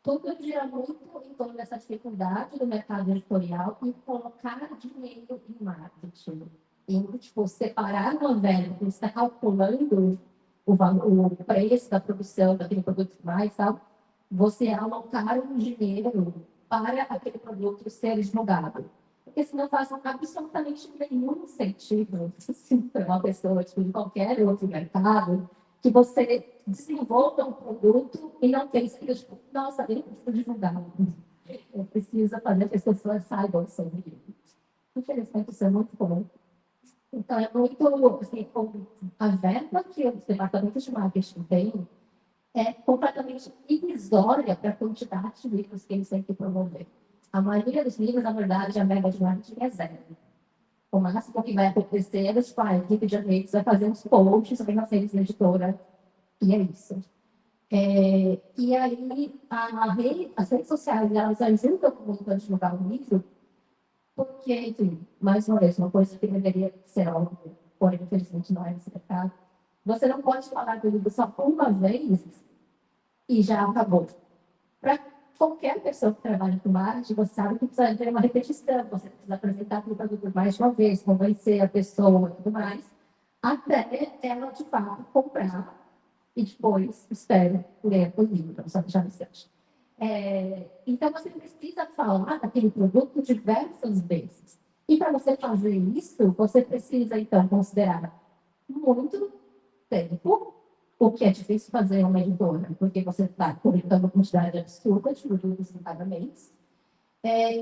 tudo gira muito em torno dessa dificuldade do mercado editorial e colocar dinheiro em marketing. E, tipo, separar uma verba que está calculando o preço da produção daquele produto mais, tal, você alocar um dinheiro para aquele produto ser divulgado. Porque senão faz absolutamente nenhum sentido assim, para uma pessoa tipo, de qualquer outro mercado que você desenvolva um produto e não pense que, tipo, nossa, eu preciso divulgar. Eu preciso fazer que as pessoas saibam sobre isso. Infelizmente, isso é muito comum. Então, é muito, assim, a verba que os departamentos de marketing têm é completamente irrisória para a quantidade de livros que eles têm que promover. A maioria dos livros, na verdade, a verba de marketing é zero. O máximo que vai acontecer é tipo, a equipe de amigos vai fazer uns posts sobre as redes da editora, e é isso. E aí, as redes sociais, elas ajudam muito a divulgar o livro, porque, enfim, mais uma vez, uma coisa que deveria ser óbvia, porém, infelizmente, não é nesse mercado. Você não pode falar do livro só uma vez e já acabou. Para qualquer pessoa que trabalha com marketing, você sabe que precisa ter uma repetição, você precisa apresentar o produto mais de uma vez, convencer a pessoa e tudo mais, até ela, de fato, comprar e depois espera ler o livro, só deixar no site. Então, você precisa falar daquele produto diversas vezes. E para você fazer isso, você precisa, então, considerar muito tempo, o que é difícil fazer uma editora, porque você está publicando uma quantidade absurda de produtos em cada mês,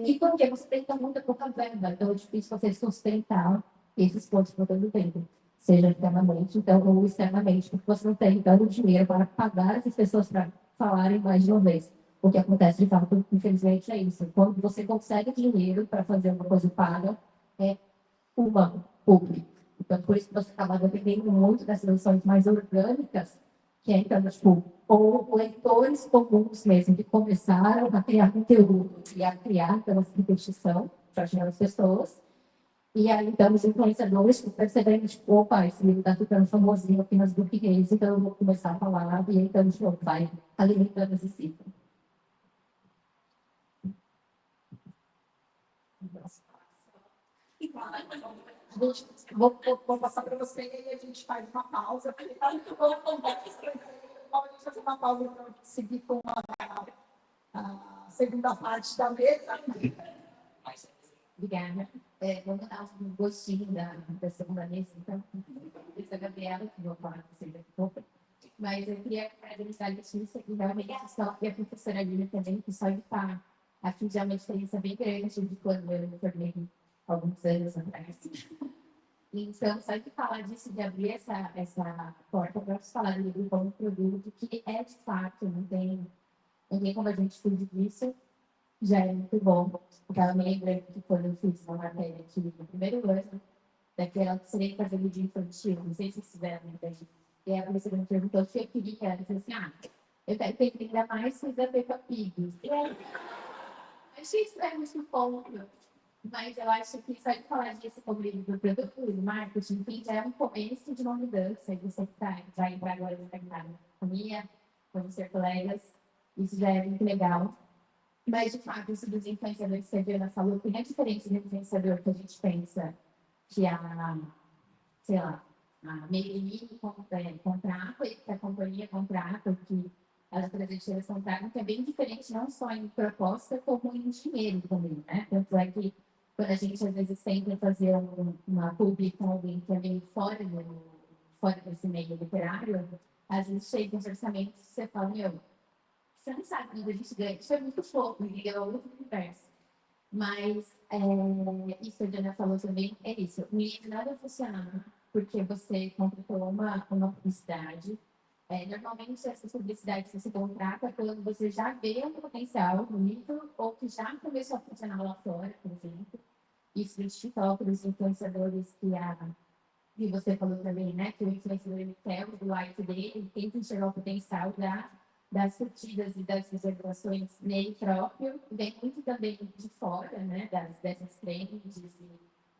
e porque você tem muita pouca verba, então é difícil você sustentar esses pontos por todo o tempo, seja internamente então, ou externamente, porque você não tem tanto dinheiro para pagar essas pessoas para falarem mais de uma vez. o que acontece de fato, infelizmente, é isso. Quando você consegue dinheiro para fazer uma coisa paga, é o banco público. Então, por isso que você acaba dependendo muito das soluções mais orgânicas, que é, então, tipo, ou leitores comuns mesmo, que começaram a criar conteúdo e a criar pela competição para chegar às pessoas. E aí, então, os influenciadores percebendo, tipo, opa, esse livro está ficando famosinho aqui nas bookcases, então eu vou começar a falar, e aí, então, tipo, vai alimentando esse ciclo. Vou passar para você e aí a gente faz uma pausa, porque está muito bom a conversa. Vamos fazer uma pausa para seguir com a segunda parte da mesa. Obrigada. Vamos dar um gostinho da segunda mesa, então. Essa é a Gabriela, que vou falar com vocês daqui a pouco. Mas eu queria agradecer a Letícia, que realmente só, e a professora Lina também, que só de estar aqui já é uma diferença bem grande de quando eu me formei alguns anos atrás. Então, só de falar disso, de abrir essa porta para falar do livro como produto, que é de fato, não tem como a gente fugir disso, já é muito bom. Porque eu me lembro que quando eu fiz uma matéria aqui no primeiro ano, daquela que seria fazer vídeo infantil, não sei se vocês fizeram ideia. E aí a professora me perguntou o que eu queria, eu falei assim, eu quero que ele ainda mais coisa da Peppa Pig. E aí, achei estranho esse ponto. Mas eu acho que só de falar disso como livro do produto e do marketing, enfim, já é um começo de uma mudança. E você vai entrar agora no mercado da economia, vamos ser colegas, isso já é muito legal. Mas, de fato, isso dos influenciadores que você viu na falou, tem a diferença do influenciador que a gente pensa que sei lá, a Maybelline contrata, e que a companhia contrata, que as presenteiras contratam, que é bem diferente, não só em proposta, como em dinheiro também, né? Tanto é que quando a gente, às vezes, tenta fazer uma publi com alguém que é meio fora desse meio literário, às vezes chega uns orçamentos e você fala, meu, você não sabe quando a gente ganha, isso é muito pouco, é outro universo. Mas isso que a Diana falou também é isso. O livro não vai funcionar porque você contratou uma publicidade. Normalmente, essas publicidades você contrata quando você já vê um potencial no livro ou que já começou a funcionar lá fora, por exemplo. Isso do TikTok, dos influenciadores que você falou também, né? Que o influenciador ele quer o like dele, ele tenta enxergar o potencial das curtidas e das visualizações nele próprio, vem muito também de fora, né? Dessas trends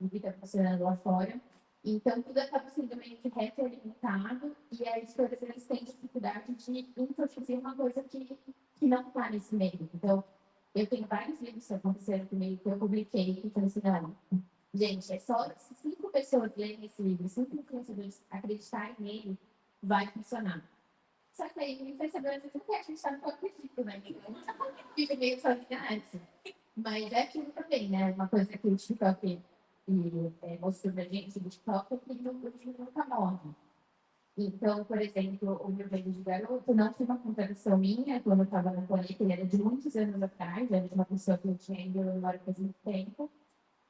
e que está funcionando lá fora. Então, tudo acaba sendo meio que retroalimentado e as editoras eles têm dificuldade de introduzir uma coisa que não está nesse meio. Então, eu tenho vários livros que aconteceram comigo que eu publiquei que falei assim, não, gente, é só se 5 pessoas lerem esse livro, 5 influenciadores acreditarem nele, vai funcionar. Só que aí, o influenciador às vezes não quer acreditar no que eu acredito, né? Fica meio sozinha antes. Mas é aquilo também, né? Uma coisa que o TikTok mostrou pra gente do TikTok é que o livro nunca morre. Então, por exemplo, o meu bebê de garoto não foi uma contradição minha, quando eu estava no planeta, ele era de muitos anos atrás, era de uma pessoa que eu tinha ido embora faz muito tempo.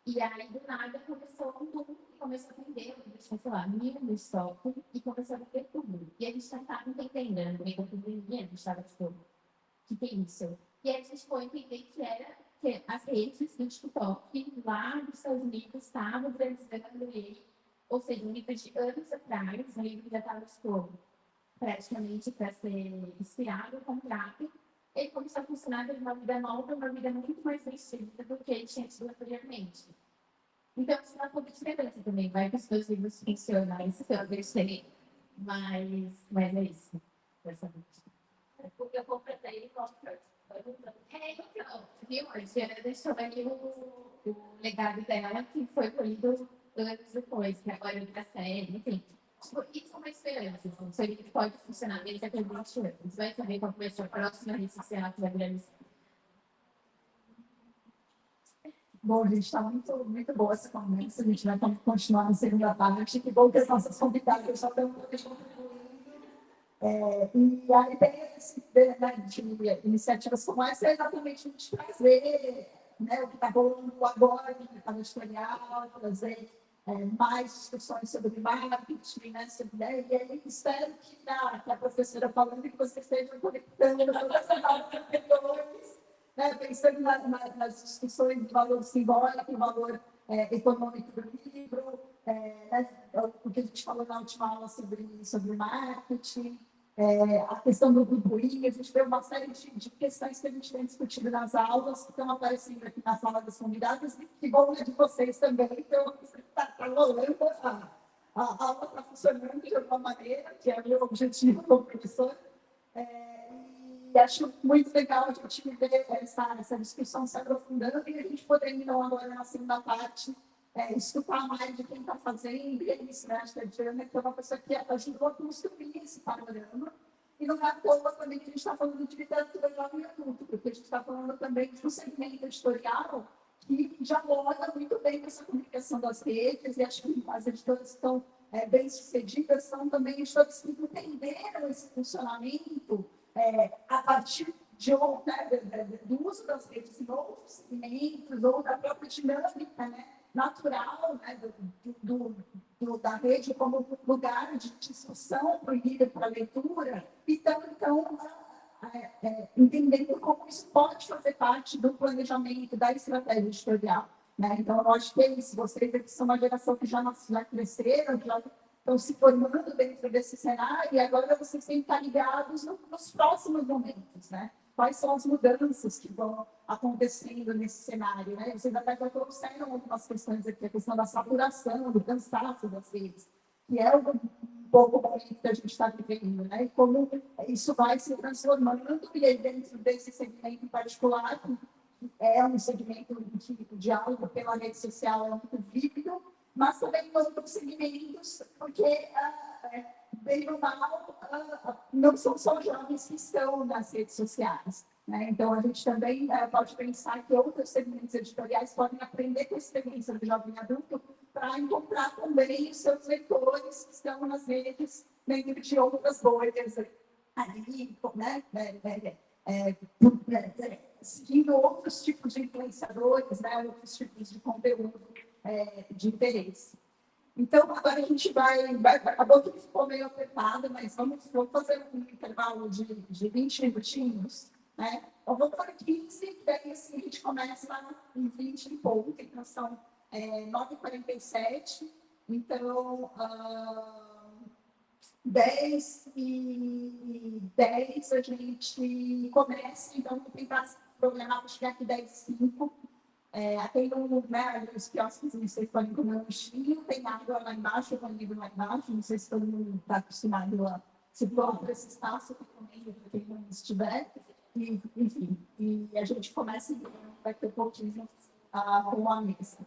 E aí, do nada, começou começou a vender, tinha, sei lá, 1.000 no estoque, e começou a vender tudo. E a gente não estava entendendo, né? No meio da pandemia, a gente estava tipo, o que é isso? E aí a gente foi entender que as redes do TikTok lá nos Estados Unidos estavam realizando ele, ou seja, um livro de anos atrás, um livro que já estava tipo, praticamente para ser expirado o contrato, ele começou a funcionar de uma vida nova, uma vida muito mais vencida do que ele tinha tido anteriormente. Então, isso não pouco de diferença também, vai que os dois livros funcionam, isso eu deixei, mas é isso, basicamente. Porque eu completei e compro. Então, viu? A Diana deixou ali o legado dela, que foi colhido anos depois, que agora ele série, enfim. Tipo, isso é uma esperança, assim, isso aí pode funcionar mesmo daqui a 20 anos. Vai saber qual vai ser a próxima rede social que vai virar. Bom, gente, está muito, muito boa essa conversa. A gente vai continuar na segunda parte. Que bom que as nossas convidadas já estão contribuindo. E aí tem esse, né, de iniciativas como essa, é exatamente a gente trazer, né, o que está rolando agora, que está no editorial, trazer mais discussões sobre marketing, né, e aí espero que a professora falando que você esteja conectando todas essas aulas anteriores, né, pensando nas discussões do valor simbólico, do valor econômico do livro, né, o que a gente falou na última aula sobre marketing, a questão do bullying, a gente tem uma série de questões que a gente tem discutido nas aulas, que estão aparecendo aqui na sala das convidadas, e que bom de vocês também, então está rolando, a aula está funcionando de alguma maneira, que é o meu objetivo como professor, e acho muito legal a gente ver essa discussão se aprofundando e a gente poder, então, agora na segunda parte, escutar mais de quem está fazendo, e é isso, né? Acho que a Diana, que é uma pessoa que ajudou a construir esse panorama, e não é à toa também que a gente está falando de literatura jovem e adulto, porque a gente está falando também de um segmento editorial que dialoga muito bem com essa comunicação das redes, e acho que as editoras que estão bem-sucedidas são também editoras que entenderam esse funcionamento a partir do uso das redes em outros segmentos, ou da própria dinâmica, né, natural, né, da rede como lugar de discussão para o livro, para a leitura, então entendendo como isso pode fazer parte do planejamento, da estratégia editorial. Né? Então, eu acho que é isso. Vocês aqui são uma geração que já cresceram, já estão se formando dentro desse cenário, e agora vocês têm que estar ligados nos próximos momentos, né? Quais são as mudanças que vão acontecendo nesse cenário, né? Vocês até já trouxeram algumas questões aqui, a questão da saturação, do cansaço das redes, que é um pouco o momento que a gente está vivendo, né? E como isso vai se transformando, e aí dentro desse segmento em particular, é um segmento que o diálogo pela rede social é muito vívido, mas também em outros segmentos, porque, bem ou mal, não são só jovens que estão nas redes sociais. Né? Então, a gente também pode pensar que outros segmentos editoriais podem aprender com a experiência do jovem adulto para encontrar também os seus leitores que estão nas redes, dentro de outras bolhas ali, né? Seguindo outros tipos de influenciadores, né? Outros tipos de conteúdo de interesse. Então, agora a gente acabou que ficou meio apertado, mas vamos fazer um intervalo de 20 minutinhos, né? Eu vou para 15, daí assim, a gente começa em 20 e pouco, então são 9h47, então 10h10 a gente começa, então vou tentar programar para chegar aqui 10h05. Tem os quiosques, não sei se podem comer um lanchinho, tem água lá embaixo, eu livro lá embaixo, não sei se todo mundo está acostumado a se for para esse espaço, recomendo para quem não estiver, e, enfim, e a gente começa daqui a pouquinho com a mesa.